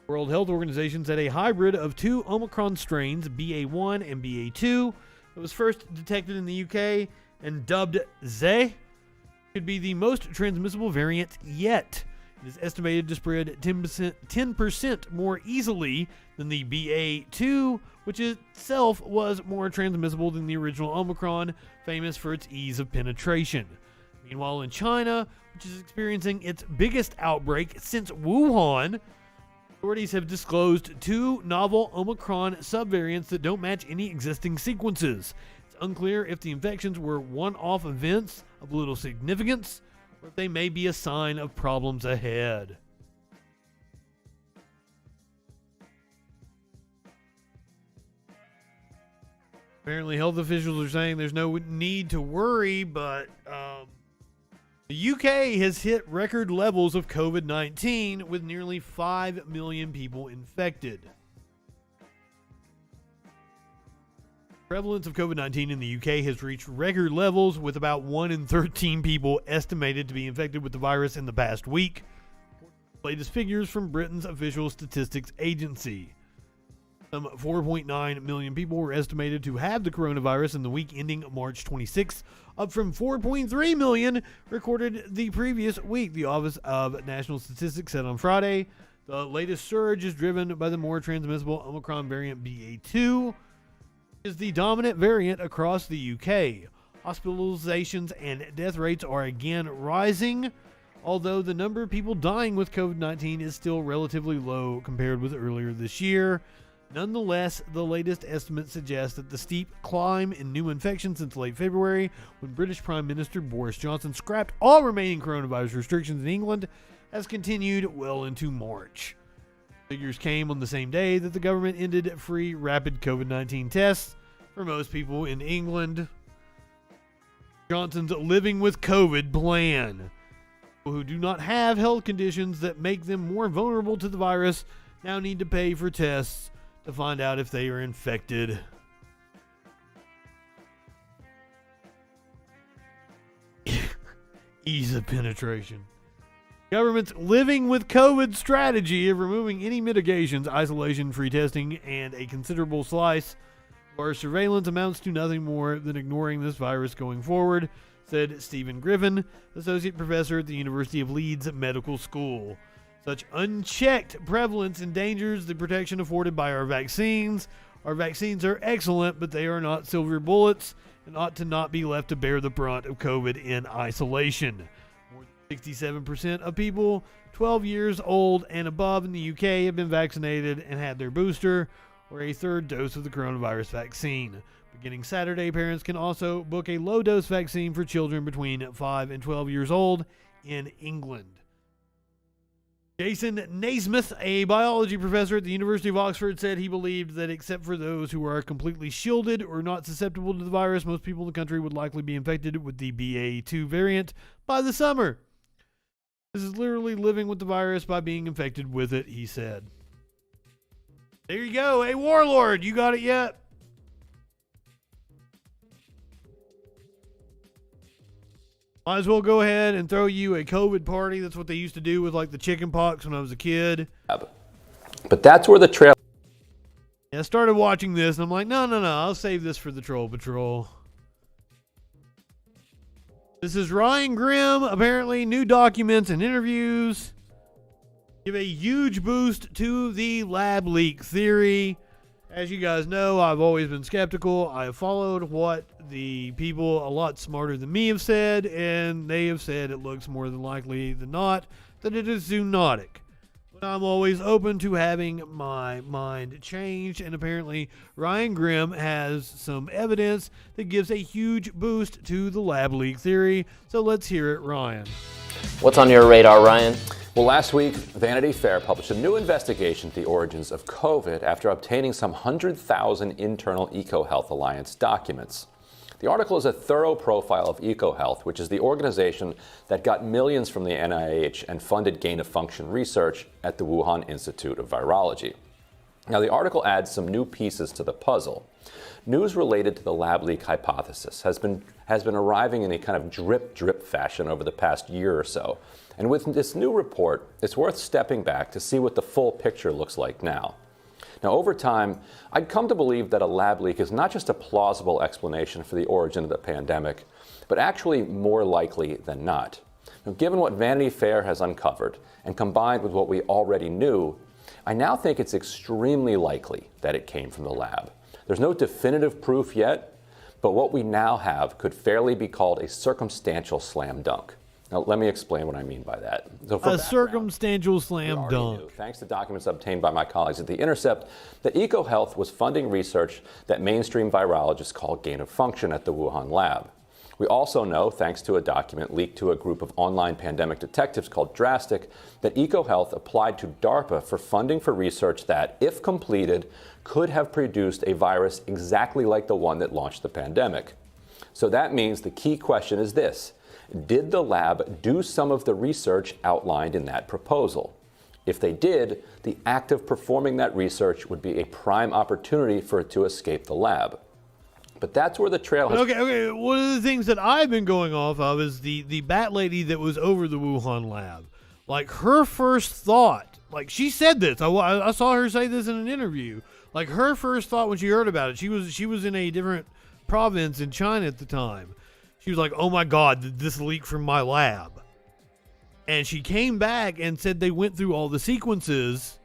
The World Health Organization said a hybrid of two Omicron strains, BA1 and BA2, that was first detected in the UK and dubbed Z, could be the most transmissible variant yet. It is estimated to spread 10% more easily than the BA2, which itself was more transmissible than the original Omicron, famous for its ease of penetration. Meanwhile, in China, which is experiencing its biggest outbreak since Wuhan, authorities have disclosed two novel Omicron subvariants that don't match any existing sequences. It's unclear if the infections were one-off events of little significance, or if they may be a sign of problems ahead. Apparently, health officials are saying there's no need to worry, but the UK has hit record levels of COVID-19 with nearly 5 million people infected. Prevalence of COVID-19 in the UK has reached record levels, with about 1 in 13 people estimated to be infected with the virus in the past week. Latest figures from Britain's official statistics agency. Some 4.9 million people were estimated to have the coronavirus in the week ending March 26th, up from 4.3 million recorded the previous week, the Office of National Statistics said on Friday. The latest surge is driven by the more transmissible Omicron variant BA2, which is the dominant variant across the UK. Hospitalizations and death rates are again rising, although the number of people dying with COVID-19 is still relatively low compared with earlier this year. Nonetheless, the latest estimates suggest that the steep climb in new infections since late February, when British Prime Minister Boris Johnson scrapped all remaining coronavirus restrictions in England, has continued well into March. Figures came on the same day that the government ended free rapid COVID-19 tests for most people in England. Johnson's living with COVID plan. People who do not have health conditions that make them more vulnerable to the virus now need to pay for tests to find out if they are infected. Ease of penetration. Government's living with COVID strategy of removing any mitigations, isolation, free testing, and a considerable slice of our surveillance amounts to nothing more than ignoring this virus going forward, said Stephen Griffin, associate professor at the University of Leeds Medical School. Such unchecked prevalence endangers the protection afforded by our vaccines. Our vaccines are excellent, but they are not silver bullets and ought to not be left to bear the brunt of COVID in isolation. More than 67% of people 12 years old and above in the UK have been vaccinated and had their booster or a third dose of the coronavirus vaccine. Beginning Saturday, parents can also book a low-dose vaccine for children between 5 and 12 years old in England. Jason Naismith, a biology professor at the University of Oxford, said he believed that except for those who are completely shielded or not susceptible to the virus, most people in the country would likely be infected with the BA2 variant by the summer. This is literally living with the virus by being infected with it, he said. There you go. Hey, Warlord, you got it yet? Might as well go ahead and throw you a COVID party. That's what they used to do with like the chicken pox when I was a kid. But that's where the trail. Yeah, I started watching this and I'm like, no, I'll save this for the Troll Patrol. This is Ryan Grimm. Apparently, new documents and interviews give a huge boost to the lab leak theory. As you guys know, I've always been skeptical. I have followed what the people a lot smarter than me have said, and they have said it looks more than likely than not that it is zoonotic. But I'm always open to having my mind changed, and apparently Ryan Grimm has some evidence that gives a huge boost to the lab leak theory. So let's hear it, Ryan. What's on your radar, Ryan? Well, last week, Vanity Fair published a new investigation into the origins of COVID after obtaining some 100,000 internal EcoHealth Alliance documents. The article is a thorough profile of EcoHealth, which is the organization that got millions from the NIH and funded gain-of-function research at the Wuhan Institute of Virology. Now, the article adds some new pieces to the puzzle. News related to the lab leak hypothesis has been arriving in a kind of drip fashion over the past year or so. And with this new report, it's worth stepping back to see what the full picture looks like now. Now, over time, I'd come to believe that a lab leak is not just a plausible explanation for the origin of the pandemic, but actually more likely than not. Now, given what Vanity Fair has uncovered, and combined with what we already knew, I now think it's extremely likely that it came from the lab. There's no definitive proof yet, but what we now have could fairly be called a circumstantial slam dunk. Now, let me explain what I mean by that. So a circumstantial slam dunk. Knew, thanks to documents obtained by my colleagues at The Intercept, that EcoHealth was funding research that mainstream virologists call gain-of-function at the Wuhan lab. We also know, thanks to a document leaked to a group of online pandemic detectives called Drastic, that EcoHealth applied to DARPA for funding for research that, if completed, could have produced a virus exactly like the one that launched the pandemic. So that means the key question is this: did the lab do some of the research outlined in that proposal? If they did, the act of performing that research would be a prime opportunity for it to escape the lab. But that's where the trail has... Okay. One of the things that I've been going off of is the bat lady that was over the Wuhan lab. Like, her first thought, like, she said this. I saw her say this in an interview. Like, her first thought when she heard about it, she was in a different province in China at the time. She was like, oh my God, did this leak from my lab? And she came back and said they went through all the sequences,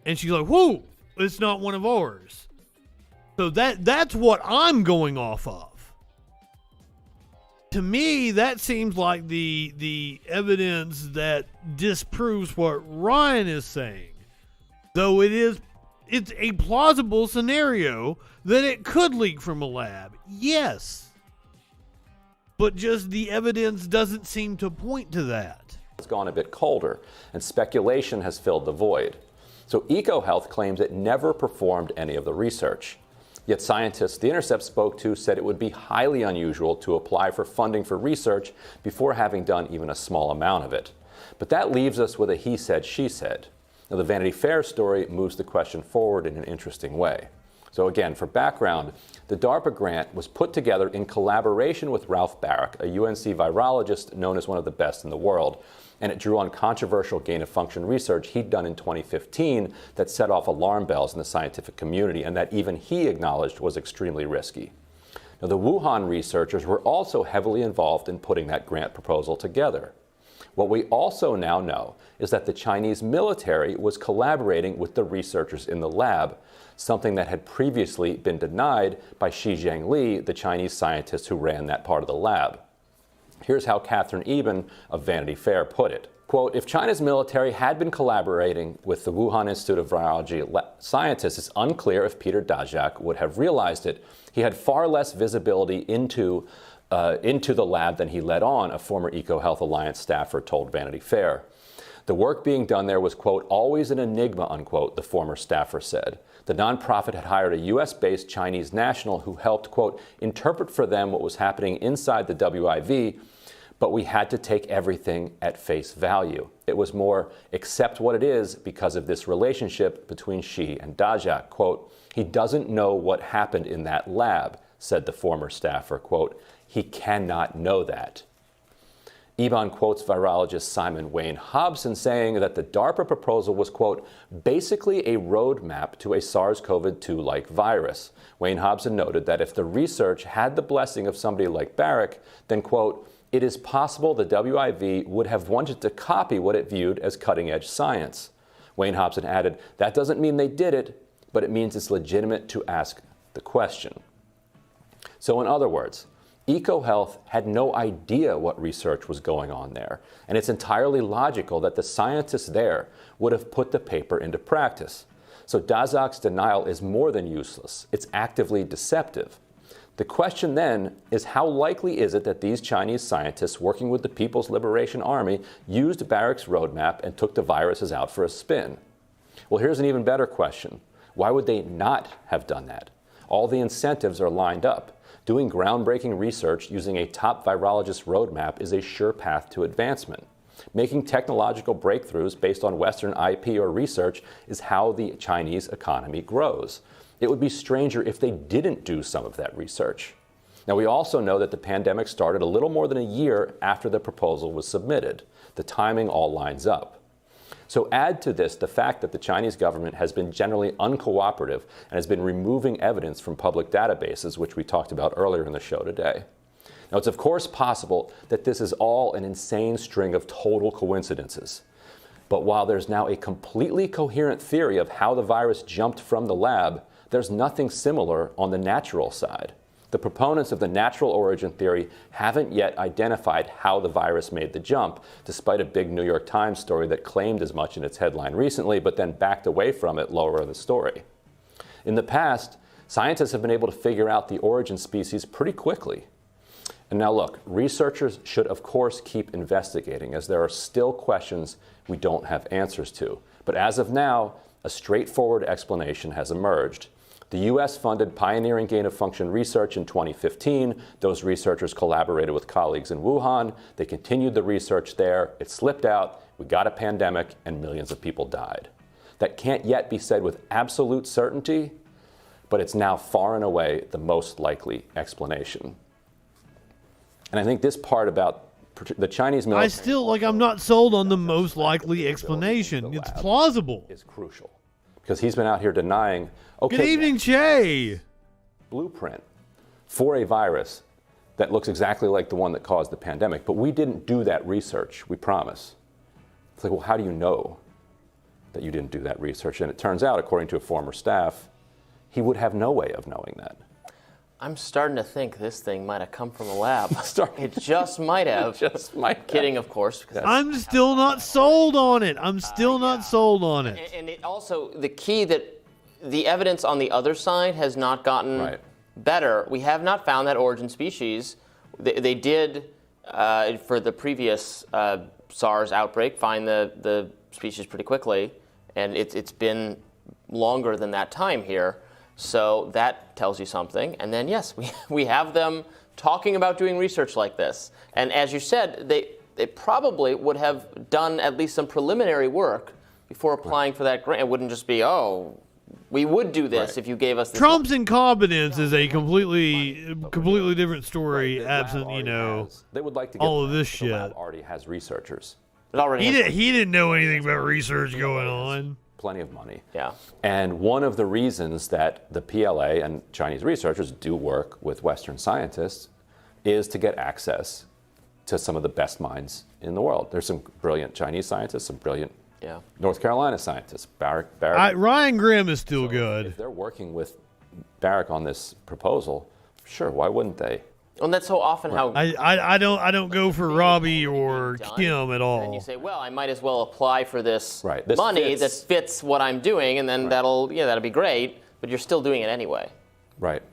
and she's like, whoa, it's not one of ours. So that's what I'm going off of. To me, that seems like the evidence that disproves what Ryan is saying. Though it's a plausible scenario that it could leak from a lab. Yes. But just the evidence doesn't seem to point to that. It's gone a bit colder, and speculation has filled the void. So EcoHealth claims it never performed any of the research. Yet scientists The Intercept spoke to said it would be highly unusual to apply for funding for research before having done even a small amount of it. But that leaves us with a he said, she said. Now, the Vanity Fair story moves the question forward in an interesting way. So again, for background, the DARPA grant was put together in collaboration with Ralph Baric, a UNC virologist known as one of the best in the world, and it drew on controversial gain-of-function research he'd done in 2015 that set off alarm bells in the scientific community and that even he acknowledged was extremely risky. Now, the Wuhan researchers were also heavily involved in putting that grant proposal together. What we also now know is that the Chinese military was collaborating with the researchers in the lab, something that had previously been denied by Shi Zhengli, the Chinese scientist who ran that part of the lab. Here's how Catherine Eben of Vanity Fair put it. Quote, if China's military had been collaborating with the Wuhan Institute of Virology scientists, it's unclear if Peter Daszak would have realized it. He had far less visibility into the lab than he let on, a former EcoHealth Alliance staffer told Vanity Fair. The work being done there was, quote, always an enigma, unquote, the former staffer said. The nonprofit had hired a U.S.-based Chinese national who helped, quote, interpret for them what was happening inside the WIV, but we had to take everything at face value. It was more, accept what it is because of this relationship between Xi and Dajak. Quote, he doesn't know what happened in that lab, said the former staffer. Quote, he cannot know that. Eban quotes virologist Simon Wayne Hobson saying that the DARPA proposal was, quote, basically a roadmap to a SARS-CoV-2-like virus. Wayne Hobson noted that if the research had the blessing of somebody like Barrick, then, quote, it is possible the WIV would have wanted to copy what it viewed as cutting-edge science. Wayne Hobson added, that doesn't mean they did it, but it means it's legitimate to ask the question. So in other words, EcoHealth had no idea what research was going on there, and it's entirely logical that the scientists there would have put the paper into practice. So Daszak's denial is more than useless. It's actively deceptive. The question then is, how likely is it that these Chinese scientists working with the People's Liberation Army used Barrick's roadmap and took the viruses out for a spin? Well, here's an even better question. Why would they not have done that? All the incentives are lined up. Doing groundbreaking research using a top virologist roadmap is a sure path to advancement. Making technological breakthroughs based on Western IP or research is how the Chinese economy grows. It would be stranger if they didn't do some of that research. Now, we also know that the pandemic started a little more than a year after the proposal was submitted. The timing all lines up. So add to this the fact that the Chinese government has been generally uncooperative and has been removing evidence from public databases, which we talked about earlier in the show today. Now, it's of course possible that this is all an insane string of total coincidences. But while there's now a completely coherent theory of how the virus jumped from the lab, there's nothing similar on the natural side. The proponents of the natural origin theory haven't yet identified how the virus made the jump, despite a big New York Times story that claimed as much in its headline recently, but then backed away from it lower in the story. In the past, scientists have been able to figure out the origin species pretty quickly. And now look, researchers should of course keep investigating, as there are still questions we don't have answers to. But as of now, a straightforward explanation has emerged. The U.S. funded pioneering gain-of-function research in 2015. Those researchers collaborated with colleagues in Wuhan. They continued the research there. It slipped out. We got a pandemic, and millions of people died. That can't yet be said with absolute certainty, but it's now far and away the most likely explanation. And I think this part about the Chinese military... I'm not sold on the most likely explanation. It's plausible. ...is crucial. Because he's been out here denying, okay, good evening, Che. Blueprint for a virus that looks exactly like the one that caused the pandemic, but we didn't do that research, we promise. It's like, well, how do you know that you didn't do that research? And it turns out, according to a former staff, he would have no way of knowing that. I'm starting to think this thing might have come from a lab. It just might have. Just might. Kidding, of course. I'm still not sold on it. I'm still not sold on it. And it also, the key that the evidence on the other side has not gotten better. We have not found that origin species. They did, for the previous SARS outbreak, find the species pretty quickly. And it's been longer than that time here. So that tells you something. And then, yes, we have them talking about doing research like this. And as you said, they probably would have done at least some preliminary work before applying for that grant. It wouldn't just be, oh, we would do this if you gave us this. Trump's incompetence is a completely different story, absent, they would like to all of this shit. The lab already has researchers. He didn't know anything about research going on. Plenty of money. Yeah. And one of the reasons that the PLA and Chinese researchers do work with Western scientists is to get access to some of the best minds in the world. There's some brilliant Chinese scientists, some brilliant North Carolina scientists. Barrick. Ryan Grimm is still good. If they're working with Barrick on this proposal, sure, why wouldn't they? And that's so often how I don't go for Robbie or Kim at all. And you say, well, I might as well apply for this money that fits what I'm doing, and then that'll be great. But you're still doing it anyway. Right.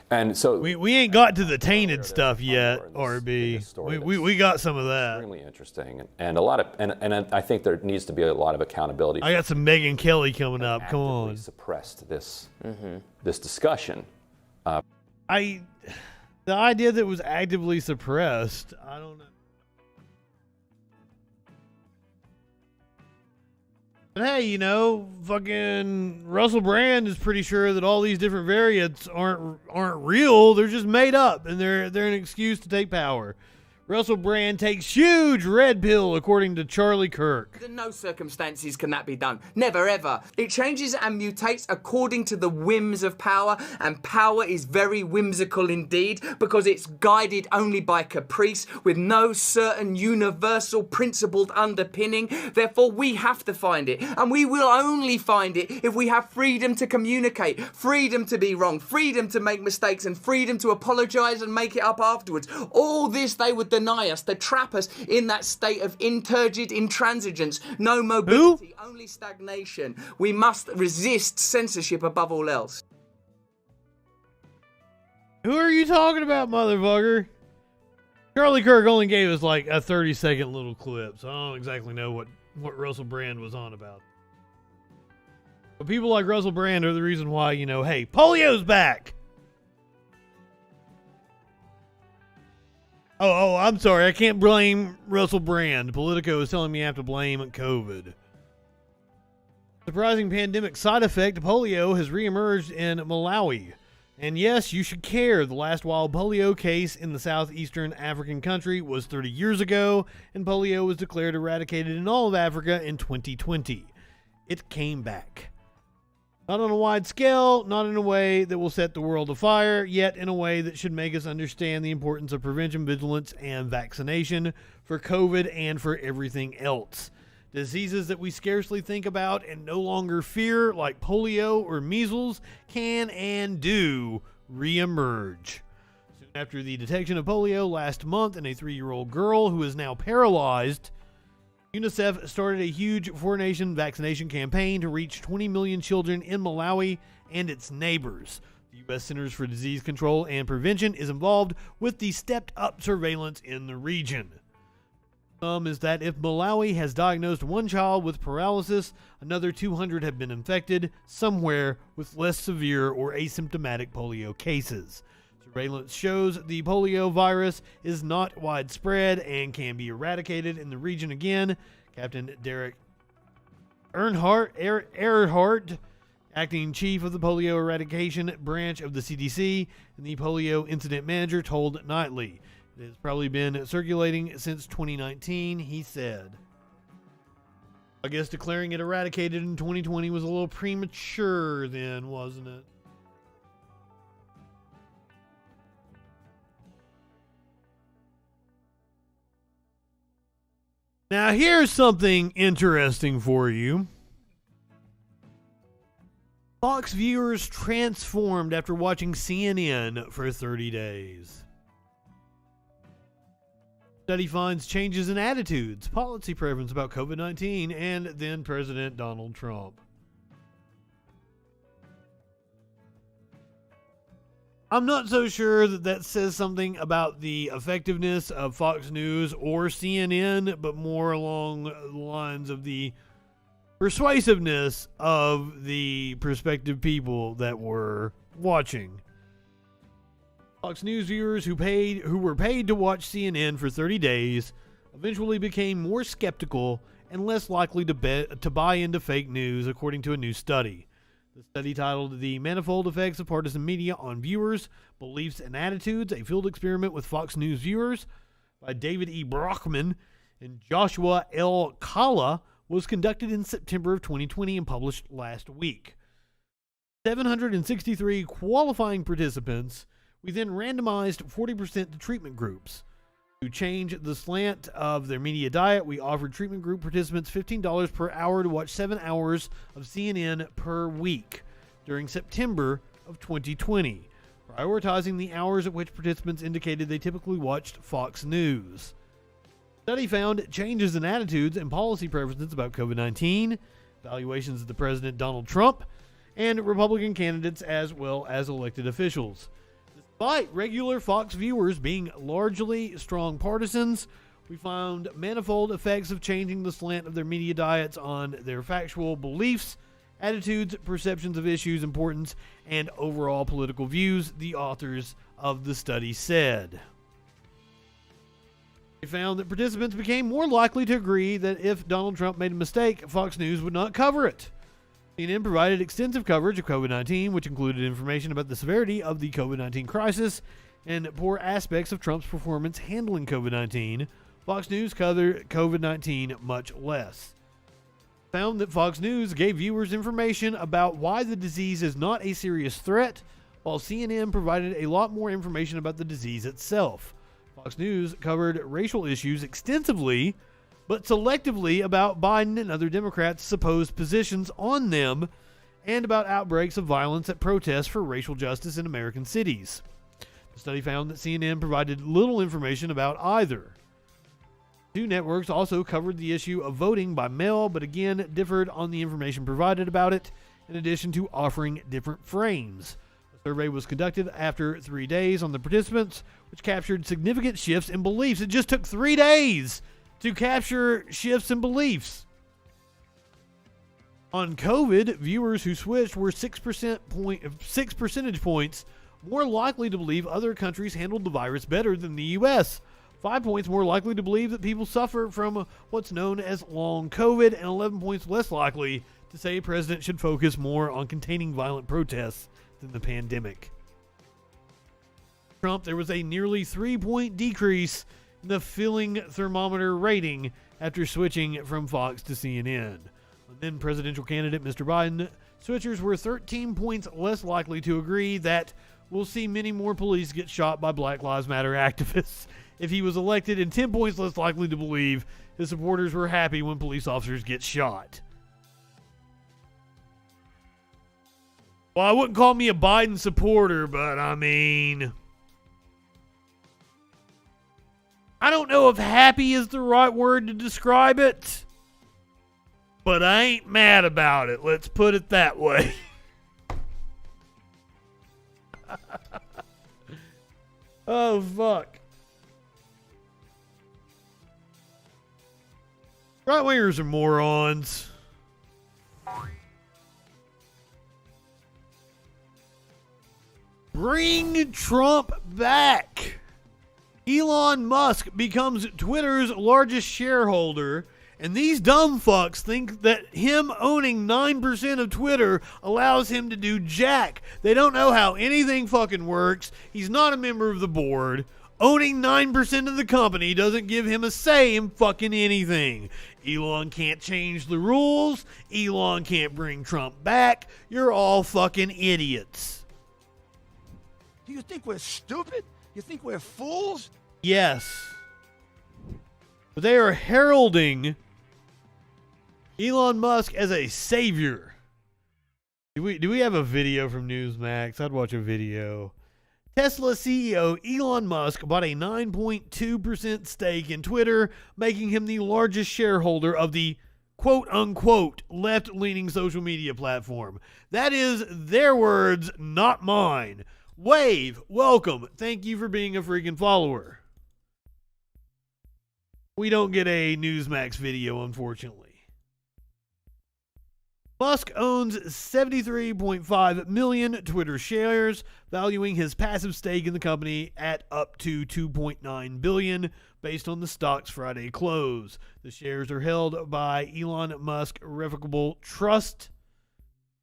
And so we ain't got to the tainted stuff yet, RB. We got some of that. Extremely interesting, and a lot of and I think there needs to be a lot of accountability. I got some Megyn Kelly coming up. Come on. Suppressed this this discussion. The idea that it was actively suppressed, I don't know. But hey, you know, fucking Russell Brand is pretty sure that all these different variants aren't real. They're just made up, and they're an excuse to take power. Russell Brand takes huge red pill, according to Charlie Kirk. In no circumstances can that be done. Never, ever. It changes and mutates according to the whims of power, and power is very whimsical indeed, because it's guided only by caprice, with no certain universal principled underpinning. Therefore, we have to find it, and we will only find it if we have freedom to communicate, freedom to be wrong, freedom to make mistakes, and freedom to apologise and make it up afterwards. All this they would deny us, to trap us in that state of turgid intransigence, no mobility, only stagnation. We must resist censorship above all else. Who are you talking about, motherfucker? Charlie Kirk only gave us like a 30-second little clip, so I don't exactly know what Russell Brand was on about. But people like Russell Brand are the reason why, you know, hey, polio's back! Oh, I'm sorry. I can't blame Russell Brand. Politico is telling me I have to blame COVID. Surprising pandemic side effect, polio has reemerged in Malawi. And yes, you should care. The last wild polio case in the southeastern African country was 30 years ago, and polio was declared eradicated in all of Africa in 2020. It came back. Not on a wide scale, not in a way that will set the world afire, yet in a way that should make us understand the importance of prevention, vigilance, and vaccination for COVID and for everything else. Diseases that we scarcely think about and no longer fear, like polio or measles, can and do reemerge. Soon after the detection of polio last month in a 3-year-old girl who is now paralyzed, UNICEF started a huge four-nation vaccination campaign to reach 20 million children in Malawi and its neighbors. The U.S. Centers for Disease Control and Prevention is involved with the stepped-up surveillance in the region. Is that if Malawi has diagnosed one child with paralysis, another 200 have been infected somewhere with less severe or asymptomatic polio cases. Surveillance shows the polio virus is not widespread and can be eradicated in the region again. Captain Derek Earhart, acting chief of the polio eradication branch of the CDC and the polio incident manager, told Nightly. It has probably been circulating since 2019, he said. I guess declaring it eradicated in 2020 was a little premature then, wasn't it? Now, here's something interesting for you. Fox viewers transformed after watching CNN for 30 days. Study finds changes in attitudes, policy preference about COVID-19, and then President Donald Trump. I'm not so sure that says something about the effectiveness of Fox News or CNN, but more along the lines of the persuasiveness of the prospective people that were watching. Fox News viewers who were paid to watch CNN for 30 days eventually became more skeptical and less likely to buy into fake news, according to a new study. The study, titled The Manifold Effects of Partisan Media on Viewers, Beliefs and Attitudes, a field experiment with Fox News viewers by David E. Brockman and Joshua L. Kalla, was conducted in September of 2020 and published last week. 763 qualifying participants, we then randomized 40% to treatment groups. To change the slant of their media diet, we offered treatment group participants $15 per hour to watch 7 hours of CNN per week during September of 2020, prioritizing the hours at which participants indicated they typically watched Fox News. The study found changes in attitudes and policy preferences about COVID-19, evaluations of the President Donald Trump, and Republican candidates as well as elected officials. Despite regular Fox viewers being largely strong partisans, we found manifold effects of changing the slant of their media diets on their factual beliefs, attitudes, perceptions of issues' importance, and overall political views, the authors of the study said. They found that participants became more likely to agree that if Donald Trump made a mistake, Fox News would not cover it. CNN provided extensive coverage of COVID-19, which included information about the severity of the COVID-19 crisis and poor aspects of Trump's performance handling COVID-19. Fox News covered COVID-19 much less. Found that Fox News gave viewers information about why the disease is not a serious threat, while CNN provided a lot more information about the disease itself. Fox News covered racial issues extensively, but selectively about Biden and other Democrats' supposed positions on them, and about outbreaks of violence at protests for racial justice in American cities. The study found that CNN provided little information about either. Two networks also covered the issue of voting by mail, but again differed on the information provided about it, in addition to offering different frames. A survey was conducted after 3 days on the participants, which captured significant shifts in beliefs. It just took 3 days to capture shifts in beliefs. On COVID, viewers who switched were 6 percentage points more likely to believe other countries handled the virus better than the U.S., 5 points more likely to believe that people suffer from what's known as long COVID, and 11 points less likely to say a president should focus more on containing violent protests than the pandemic. Trump, there was a nearly 3-point decrease in the feeling thermometer rating after switching from Fox to CNN. Then presidential candidate Mr. Biden, switchers were 13 points less likely to agree that we'll see many more police get shot by Black Lives Matter activists if he was elected, and 10 points less likely to believe his supporters were happy when police officers get shot. Well, I wouldn't call me a Biden supporter, but I mean, I don't know if happy is the right word to describe it, but I ain't mad about it. Let's put it that way. Oh, fuck. Right-wingers are morons. Bring Trump back. Elon Musk becomes Twitter's largest shareholder, and these dumb fucks think that him owning 9% of Twitter allows him to do jack. They don't know how anything fucking works. He's not a member of the board. Owning 9% of the company doesn't give him a say in fucking anything. Elon can't change the rules. Elon can't bring Trump back. You're all fucking idiots. Do you think we're stupid? You think we're fools? Yes. But they are heralding Elon Musk as a savior. Do we have a video from Newsmax? I'd watch a video. Tesla CEO Elon Musk bought a 9.2% stake in Twitter, making him the largest shareholder of the quote-unquote left-leaning social media platform. That is their words, not mine. Wave, welcome. Thank you for being a freaking follower. We don't get a Newsmax video, unfortunately. Musk owns 73.5 million Twitter shares, valuing his passive stake in the company at up to $2.9 billion based on the stock's Friday close. The shares are held by Elon Musk Revocable Trust.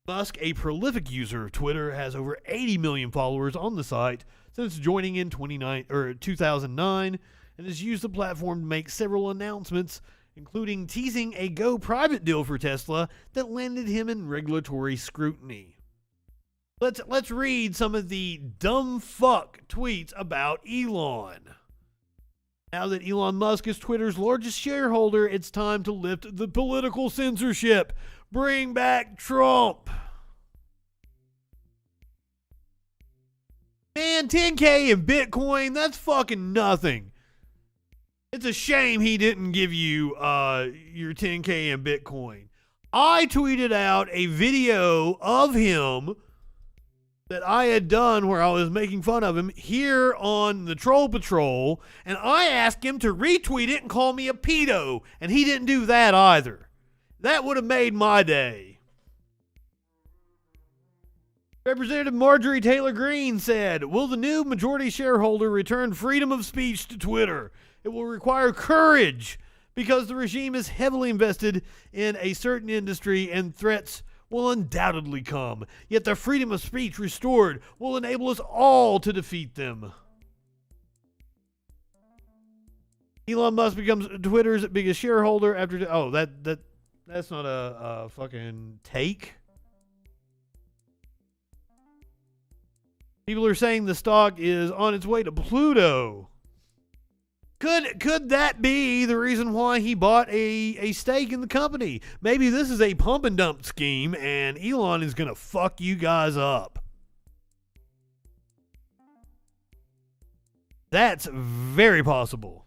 Musk, a prolific user of Twitter, has over 80 million followers on the site since joining in 2009 and has used the platform to make several announcements, including teasing a go private deal for Tesla that landed him in regulatory scrutiny. Let's read some of the dumb fuck tweets about Elon. Now that Elon Musk is Twitter's largest shareholder, it's time to lift the political censorship. Bring back Trump. Man, 10K in Bitcoin, that's fucking nothing. It's a shame he didn't give you your 10K in Bitcoin. I tweeted out a video of him that I had done where I was making fun of him here on the Troll Patrol, and I asked him to retweet it and call me a pedo, and he didn't do that either. That would have made my day. Representative Marjorie Taylor Greene said, will the new majority shareholder return freedom of speech to Twitter? It will require courage because the regime is heavily invested in a certain industry and threats will undoubtedly come. Yet the freedom of speech restored will enable us all to defeat them. Elon Musk becomes Twitter's biggest shareholder after... Oh, that's not a fucking take. People are saying the stock is on its way to Pluto. Could that be the reason why he bought a stake in the company? Maybe this is a pump and dump scheme and Elon is going to fuck you guys up. That's very possible.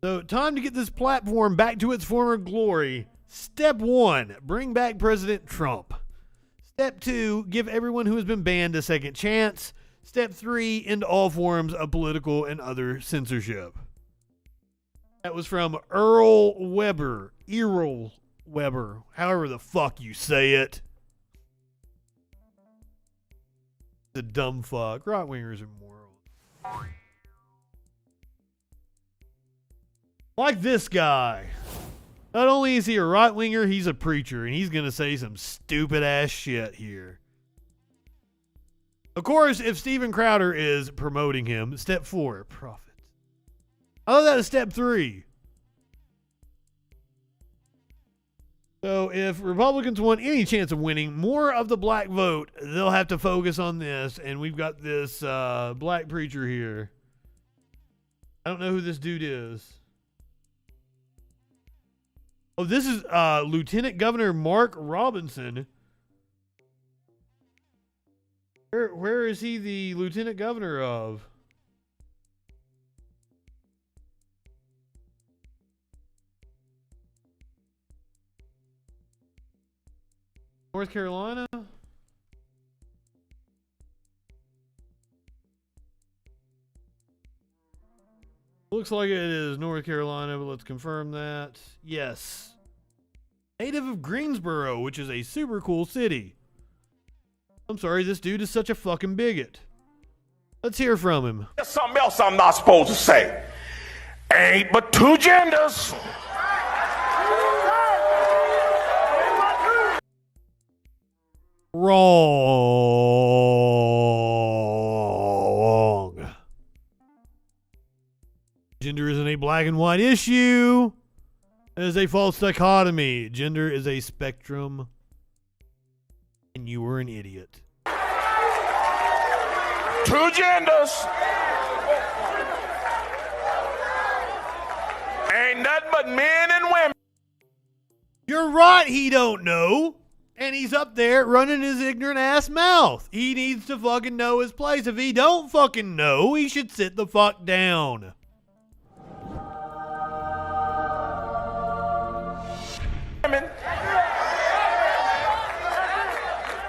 So, time to get this platform back to its former glory. Step 1, bring back President Trump. Step 2, give everyone who has been banned a second chance. Step 3, end all forms of political and other censorship. That was from Earl Weber, however the fuck you say it. The dumb fuck. Right-wingers are morons. Like this guy. Not only is he a right-winger, he's a preacher, and he's going to say some stupid-ass shit here. Of course, if Steven Crowder is promoting him, step 4, profits. I thought that was step 3. So if Republicans want any chance of winning more of the black vote, they'll have to focus on this, and we've got this black preacher here. I don't know who this dude is. Oh, this is Lieutenant Governor Mark Robinson. Where is he the Lieutenant Governor of? North Carolina? Looks like it is North Carolina, but let's confirm that. Yes. Native of Greensboro, which is a super cool city. I'm sorry, this dude is such a fucking bigot. Let's hear from him. There's something else I'm not supposed to say. Ain't but two genders. Wrong. Gender isn't a black and white issue. It is a false dichotomy. Gender is a spectrum. And you were an idiot. Two genders. Ain't nothing but men and women. You're right, he don't know. And he's up there running his ignorant ass mouth. He needs to fucking know his place. If he don't fucking know, he should sit the fuck down.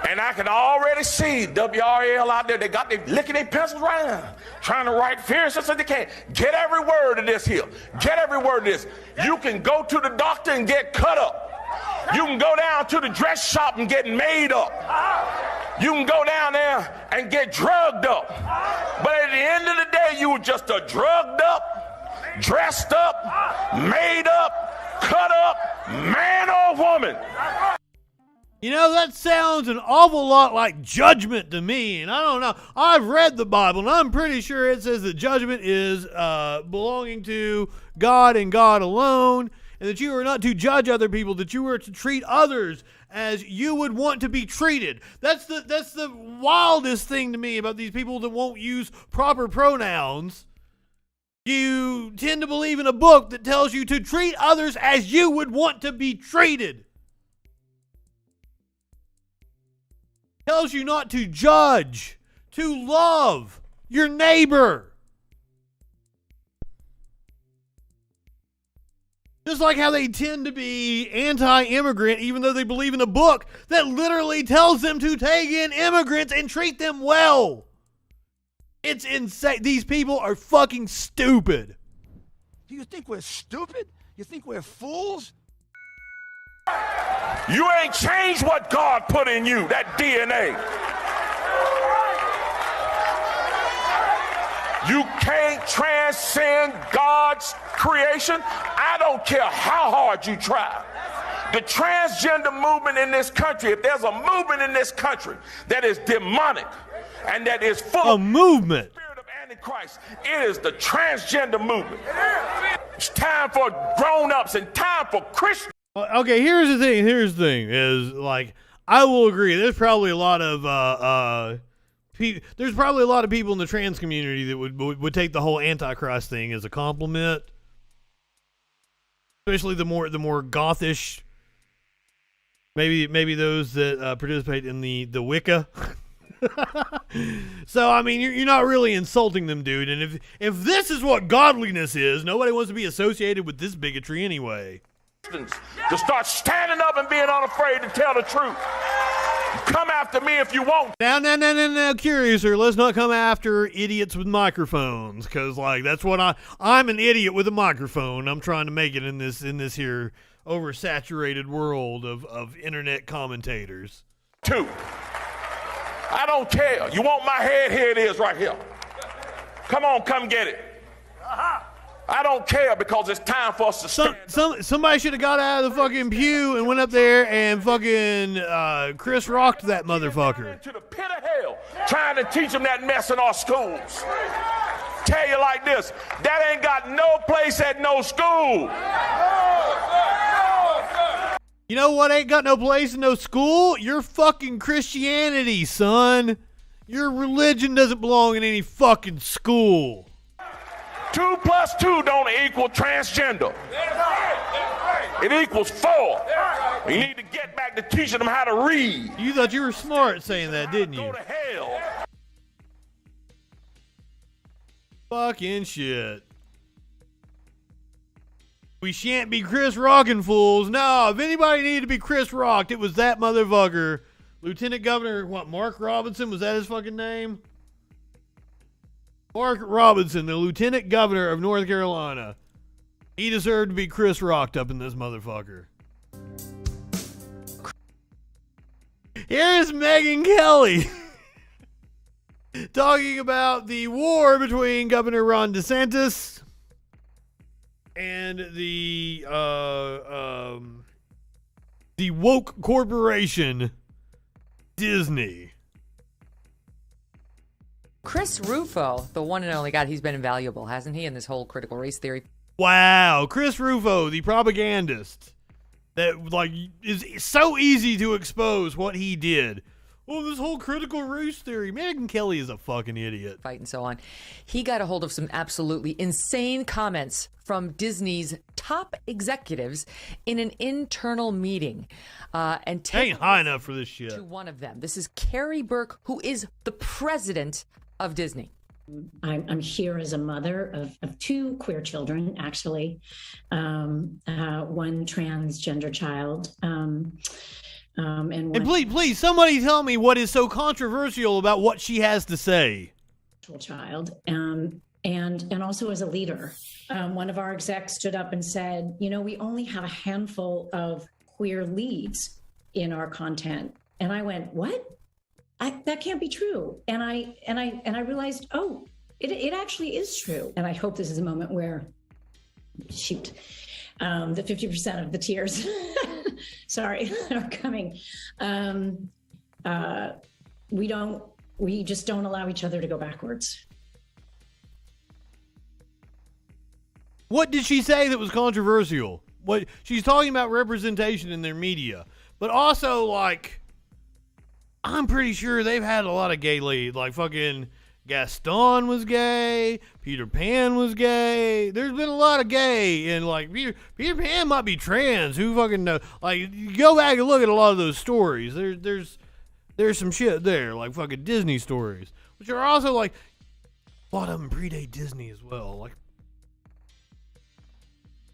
And I can already see WRL out there. They licking their pencils right now, trying to write fierce as they can. Get every word of this here. Get every word of this. You can go to the doctor and get cut up. You can go down to the dress shop and get made up. You can go down there and get drugged up. But at the end of the day, you were just a drugged up, dressed up, made up, cut up, man or woman. You know, that sounds an awful lot like judgment to me, and I don't know. I've read the Bible, and I'm pretty sure it says that judgment is belonging to God and God alone, and that you are not to judge other people, that you are to treat others as you would want to be treated. That's the wildest thing to me about these people that won't use proper pronouns. You tend to believe in a book that tells you to treat others as you would want to be treated. Tells you not to judge, to love your neighbor. Just like how they tend to be anti-immigrant, even though they believe in a book that literally tells them to take in immigrants and treat them well. It's insane. These people are fucking stupid. Do you think we're stupid? You think we're fools? You ain't changed what God put in you, that DNA. You can't transcend God's creation. I don't care how hard you try. The transgender movement in this country, if there's a movement in this country that is demonic and that is full of movement, the spirit of Antichrist, it is the transgender movement. It's time for grown-ups and time for Christians. Okay, here's the thing is, like, I will agree. There's probably a lot of there's probably a lot of people in the trans community that would take the whole Antichrist thing as a compliment, especially the more gothish. Maybe those that participate in the Wicca. So I mean, you're not really insulting them, dude. And if this is what godliness is, nobody wants to be associated with this bigotry anyway. To start standing up and being unafraid to tell the truth. Come after me if you want. Now, Curiouser, let's not come after idiots with microphones, because like that's what I'm an idiot with a microphone. I'm trying to make it in this here oversaturated world of internet commentators. Two. I don't care. You want my head? Here it is right here. Come on, come get it. I don't care because it's time for us to stand. Somebody should have got out of the fucking pew and went up there and fucking Chris rocked that motherfucker. To the pit of hell, trying to teach them that mess in our schools. Tell you like this, that ain't got no place at no school. You know what ain't got no place in no school? Your fucking Christianity, son. Your religion doesn't belong in any fucking school. 2 + 2 don't equal transgender. It equals 4. We need to get back to teaching them how to read. You thought you were smart saying that, didn't you? Go to hell. Fucking shit. We shan't be Chris Rockin' fools. No, if anybody needed to be Chris Rocked, it was that motherfucker. Lieutenant Governor, Mark Robinson? Was that his fucking name? Mark Robinson, the Lieutenant Governor of North Carolina. He deserved to be Chris Rocked up in this motherfucker. Here's Megyn Kelly talking about the war between Governor Ron DeSantis and the woke corporation Disney. Chris Rufo, the one and only God, he's been invaluable, hasn't he, in this whole critical race theory? Wow, Chris Rufo, the propagandist that like is so easy to expose what he did. Oh, this whole critical race theory. Megyn Kelly is a fucking idiot. Fight and so on. He got a hold of some absolutely insane comments from Disney's top executives in an internal meeting. And ain't high enough for this shit. To one of them. This is Cory Booker, who is the president of Disney. I'm here as a mother of 2 queer children, actually, one transgender child. And please, somebody tell me what is so controversial about what she has to say. Child, and also as a leader. One of our execs stood up and said, we only have a handful of queer leads in our content. And I went, what? That can't be true. And I realized, it actually is true. And I hope this is a moment where, the 50% of the tears, sorry, are coming. We just don't allow each other to go backwards. What did she say that was controversial? What she's talking about representation in their media, but also like, I'm pretty sure they've had a lot of gay leads, like fucking Gaston was gay, Peter Pan was gay. There's been a lot of gay, and like Peter Pan might be trans. Who fucking knows? Like, you go back and look at a lot of those stories. There's some shit there, like fucking Disney stories, which are also like a lot of them predate Disney as well. Like,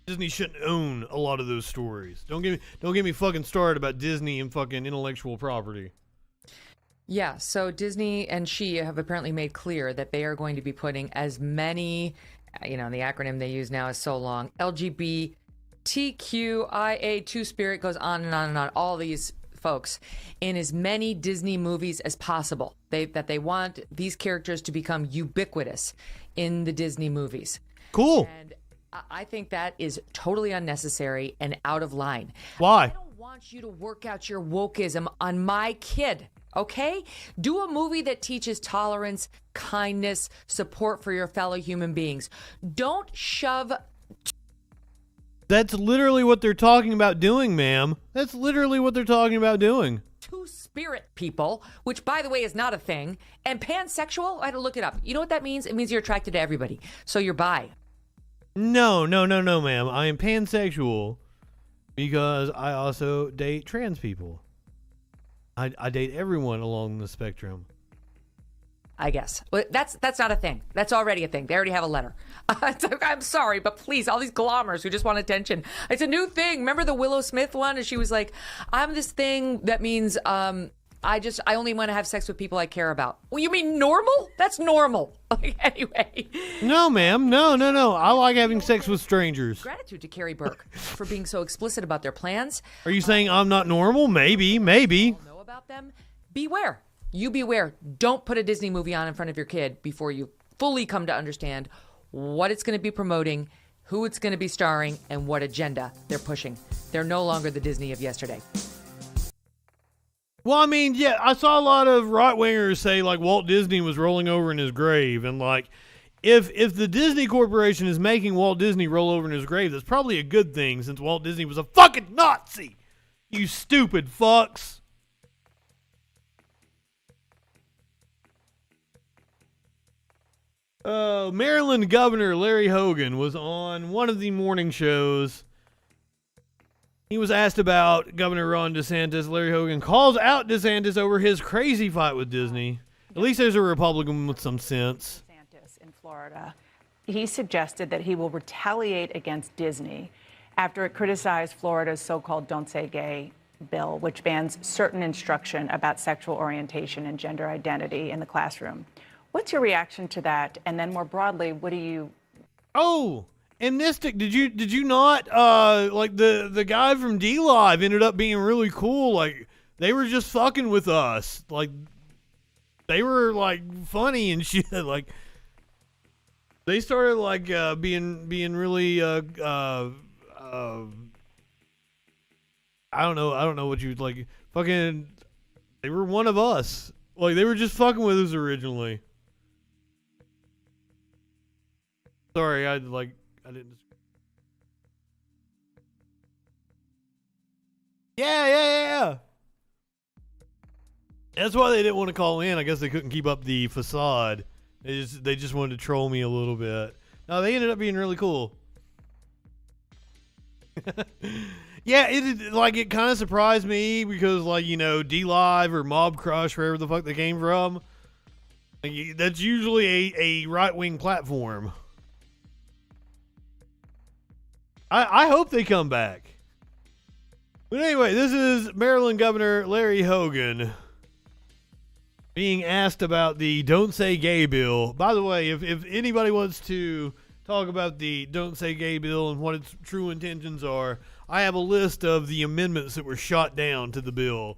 Disney shouldn't own a lot of those stories. Don't get me fucking started about Disney and fucking intellectual property. Yeah, so Disney and she have apparently made clear that they are going to be putting as many, the acronym they use now is so long, LGBTQIA, Two-Spirit, goes on and on and on, all these folks, in as many Disney movies as possible. They want these characters to become ubiquitous in the Disney movies. Cool. And I think that is totally unnecessary and out of line. Why? I don't want you to work out your wokeism on my kid, okay? Do a movie that teaches tolerance, kindness, support for your fellow human beings. Don't shove... That's literally what they're talking about doing, ma'am. That's literally what they're talking about doing. Two-spirit people, which, by the way, is not a thing, and pansexual, I had to look it up. You know what that means? It means you're attracted to everybody. So you're bi. No, ma'am. I am pansexual because I also date trans people. I date everyone along the spectrum. I guess. But that's not a thing. That's already a thing. They already have a letter. I'm sorry, but please, all these glommers who just want attention. It's a new thing. Remember the Willow Smith one? And she was like, I'm this thing that means I only want to have sex with people I care about. Well, you mean normal? That's normal. Anyway. No, ma'am. No. I like having sex with strangers. Gratitude to Cory Booker for being so explicit about their plans. Are you saying I'm not normal? Maybe. Know about them? Beware. You beware. Don't put a Disney movie on in front of your kid before you fully come to understand what it's going to be promoting, who it's going to be starring, and what agenda they're pushing. They're no longer the Disney of yesterday. Well, I mean, yeah, I saw a lot of right-wingers say, like, Walt Disney was rolling over in his grave. And, like, if the Disney Corporation is making Walt Disney roll over in his grave, that's probably a good thing since Walt Disney was a fucking Nazi. You stupid fucks. Maryland Governor Larry Hogan was on one of the morning shows. He was asked about Governor Ron DeSantis. Larry Hogan calls out DeSantis over his crazy fight with Disney. At least there's a Republican with some sense. DeSantis in Florida. He suggested that he will retaliate against Disney after it criticized Florida's so-called Don't Say Gay bill, which bans certain instruction about sexual orientation and gender identity in the classroom. What's your reaction to that? And then more broadly, what do you... Oh, and Mystic, did you not, like the guy from D-Live ended up being really cool. Like, they were just fucking with us. Like, they were, like, funny and shit. Like, they started, like, being really, I don't know what you, like, fucking, they were one of us. Like, they were just fucking with us originally. Sorry, I didn't. Yeah. That's why they didn't want to call in. I guess they couldn't keep up the facade. They just wanted to troll me a little bit. No, they ended up being really cool. Yeah, it kind of surprised me because, like, you know, D-Live or Mob Crush, wherever the fuck they came from, like, that's usually a right-wing platform. I hope they come back. But anyway, this is Maryland Governor Larry Hogan being asked about the Don't Say Gay bill. By the way, if anybody wants to talk about the Don't Say Gay bill and what its true intentions are, I have a list of the amendments that were shot down to the bill.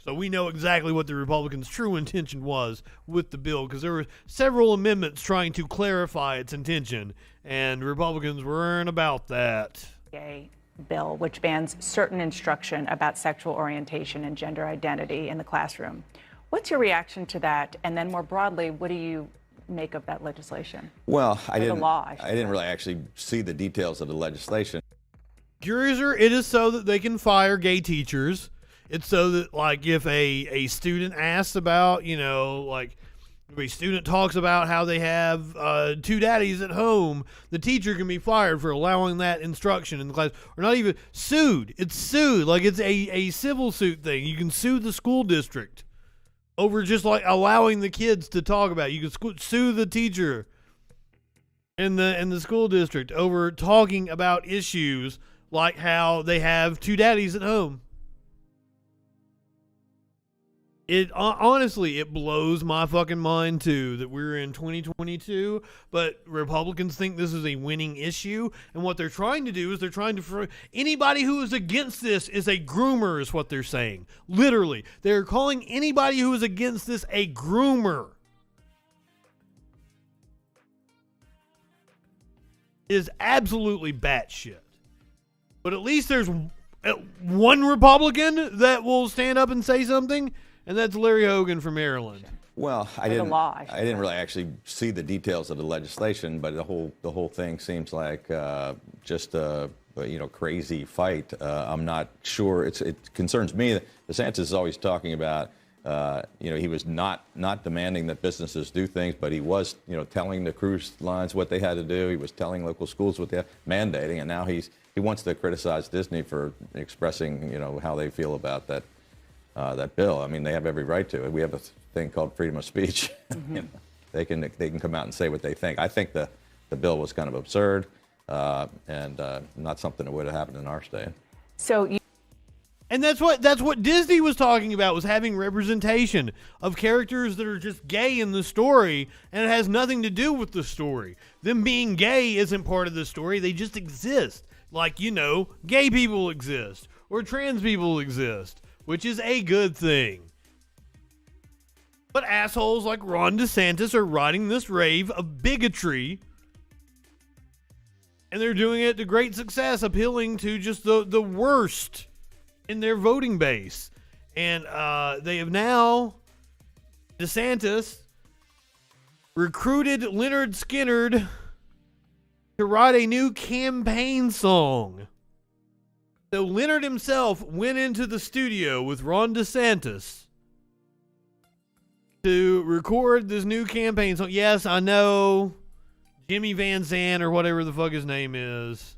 So we know exactly what the Republicans' true intention was with the bill, because there were several amendments trying to clarify its intention, and Republicans weren't about that. Gay bill, which bans certain instruction about sexual orientation and gender identity in the classroom. What's your reaction to that? And then more broadly, what do you make of that legislation? Well, I didn't say. really actually see the details of the legislation. Curiouser, it is so that they can fire gay teachers. It's so that, like, if a student asks about, you know, like, if a student talks about how they have two daddies at home, the teacher can be fired for allowing that instruction in the class. Or not even sued. It's sued. Like, it's a civil suit thing. You can sue the school district over just, like, allowing the kids to talk about it. You can sue the teacher. in the school district over talking about issues like how they have two daddies at home. It honestly, it blows my fucking mind too that we're in 2022, but Republicans think this is a winning issue, and what they're trying to do is they're trying to anybody who is against this is a groomer, is what they're saying. Literally, they're calling anybody who is against this a groomer. Is absolutely batshit. But at least there's one Republican that will stand up and say something. And that's Larry Hogan from Maryland. Well, I didn't really actually see the details of the legislation, but the whole thing seems like just a crazy fight. I'm not sure. It concerns me. DeSantis is always talking about he was not demanding that businesses do things, but he was telling the cruise lines what they had to do. He was telling local schools what they had, mandating, and now he wants to criticize Disney for expressing how they feel about that bill. I mean, they have every right to it. We have a thing called freedom of speech. Mm-hmm. They can come out and say what they think. I think the bill was kind of absurd and not something that would have happened in our state. And that's what Disney was talking about, was having representation of characters that are just gay in the story, and it has nothing to do with the story. Them being gay isn't part of the story. They just exist. Like, gay people exist or trans people exist, which is a good thing. But assholes like Ron DeSantis are riding this rave of bigotry, and they're doing it to great success, appealing to just the worst in their voting base. And they have now, DeSantis recruited Leonard Skinner to write a new campaign song. So Leonard himself went into the studio with Ron DeSantis to record this new campaign song. Yes, I know Jimmy Van Zandt or whatever the fuck his name is.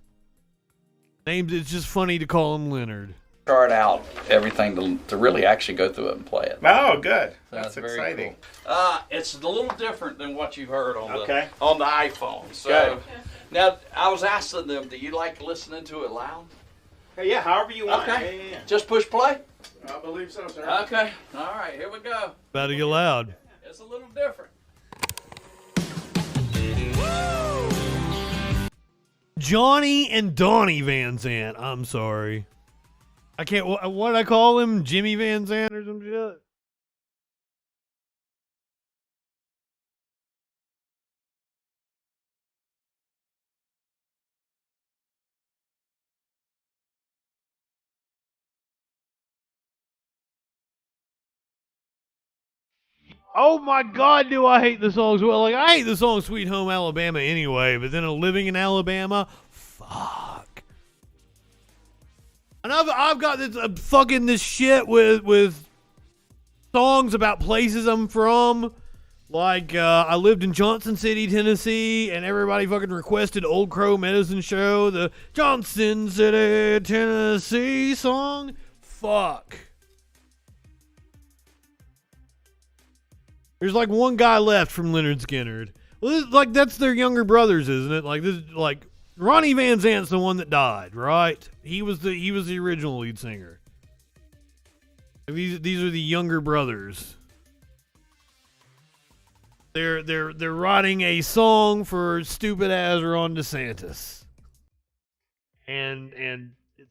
It's just funny to call him Leonard. Chart out everything to really actually go through it and play it. Oh, good. That's very exciting. cool. It's a little different than what you heard on Okay. on the iPhone. So Good. now I was asking them, do you like listening to it loud? Yeah, however you want. Okay. Yeah. Just push play? I believe so, sir. Okay. All right, here we go. About to get loud. It's a little different. Johnny and Donnie Van Zandt. I'm sorry. I can't. What did I call him? Jimmy Van Zandt or some shit? Oh my God, do I hate the songs? Well, like, I hate the song Sweet Home Alabama anyway, but then living in Alabama, fuck. And I've got this fucking this shit with songs about places I'm from. Like, I lived in Johnson City, Tennessee, and everybody fucking requested Old Crow Medicine Show, the Johnson City, Tennessee song. Fuck. There's like one guy left from Leonard Skinner. Well, that's their younger brothers, isn't it? Like, this, like Ronnie Van Zant's the one that died, right? He was the original lead singer. These are the younger brothers. They're writing a song for stupid ass Ron DeSantis. And it's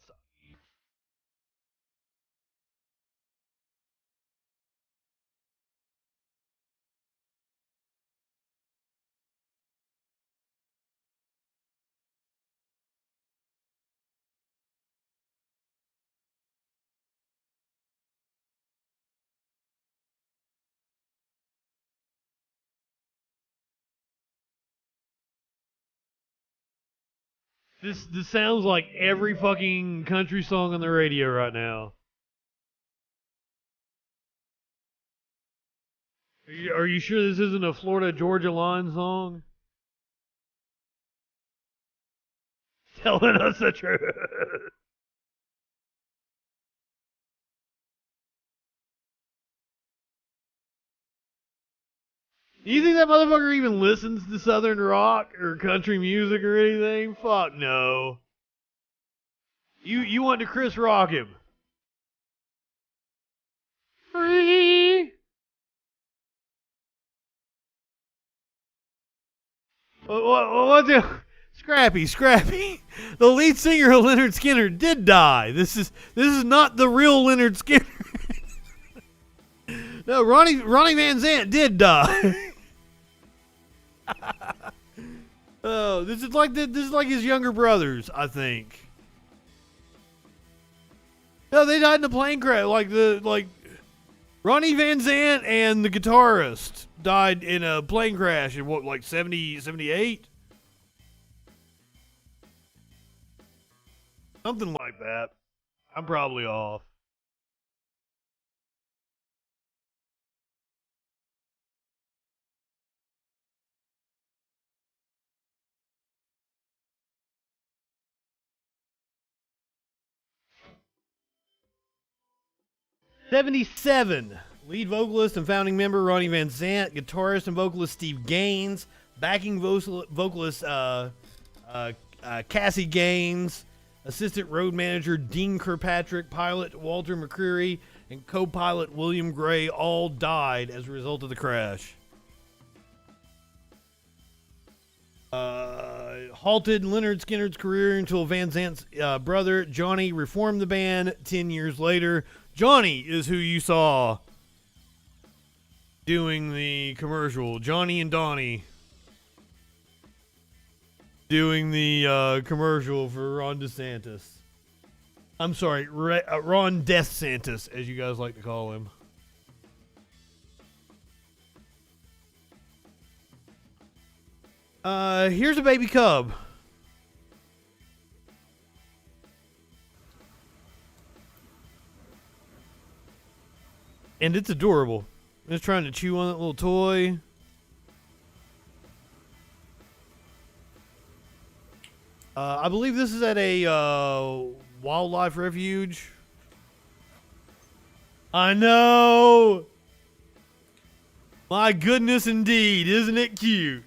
This sounds like every fucking country song on the radio right now. Are you sure this isn't a Florida Georgia Line song? Telling us the truth. You think that motherfucker even listens to Southern rock or country music or anything? Fuck no. You want to Chris Rock him. Free. What the... Scrappy. The lead singer of Lynyrd Skynyrd did die. This is not the real Lynyrd Skynyrd. No, Ronnie Van Zant did die. Oh, this is like his younger brothers, I think. No, they died in a plane crash. Like Ronnie Van Zant and the guitarist died in a plane crash in what, like 70, 78? Something like that. I'm probably off. '77. Lead vocalist and founding member Ronnie Van Zant, guitarist and vocalist Steve Gaines, backing vocalist Cassie Gaines, assistant road manager Dean Kirkpatrick, pilot Walter McCreary, and co-pilot William Gray all died as a result of the crash. Halted Lynyrd Skynyrd's career until Van Zant's brother Johnny reformed the band 10 years later. Johnny is who you saw doing the commercial. Johnny and Donnie doing the commercial for Ron DeSantis. I'm sorry, Ron DeSantis, as you guys like to call him. Here's a baby cub. And it's adorable. It's trying to chew on that little toy. I believe this is at a wildlife refuge. I know! My goodness indeed, isn't it cute?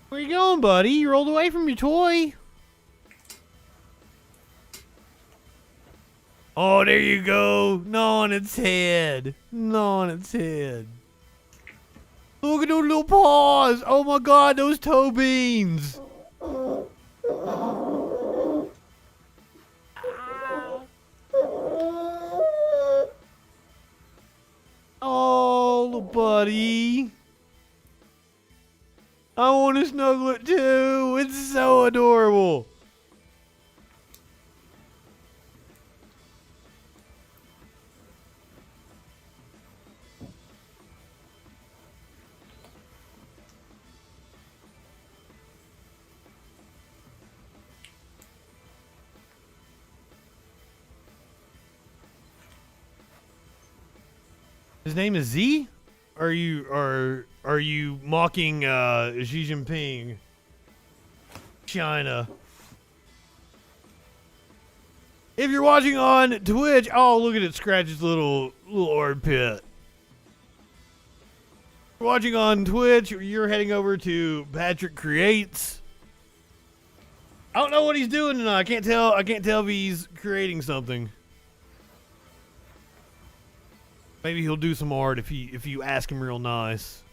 Where you going, buddy? You rolled away from your toy. Oh, there you go. Gnawing its head. Gnawing its head. Look at those little paws. Oh my god, those toe beans. Oh, little buddy. I want to snuggle it too. It's so adorable. His name is Z? Are you mocking Xi Jinping? China. If you're watching on Twitch, oh look at it scratch its little armpit. If you're watching on Twitch, you're heading over to Patrick Creates. I don't know what he's doing tonight. I can't tell if he's creating something. Maybe he'll do some art if you ask him real nice.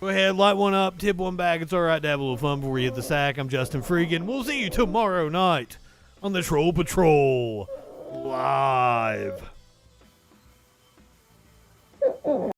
Go ahead, light one up, tip one back. It's alright to have a little fun before you hit the sack. I'm Justin Freakin. We'll see you tomorrow night on the Troll Patrol Live.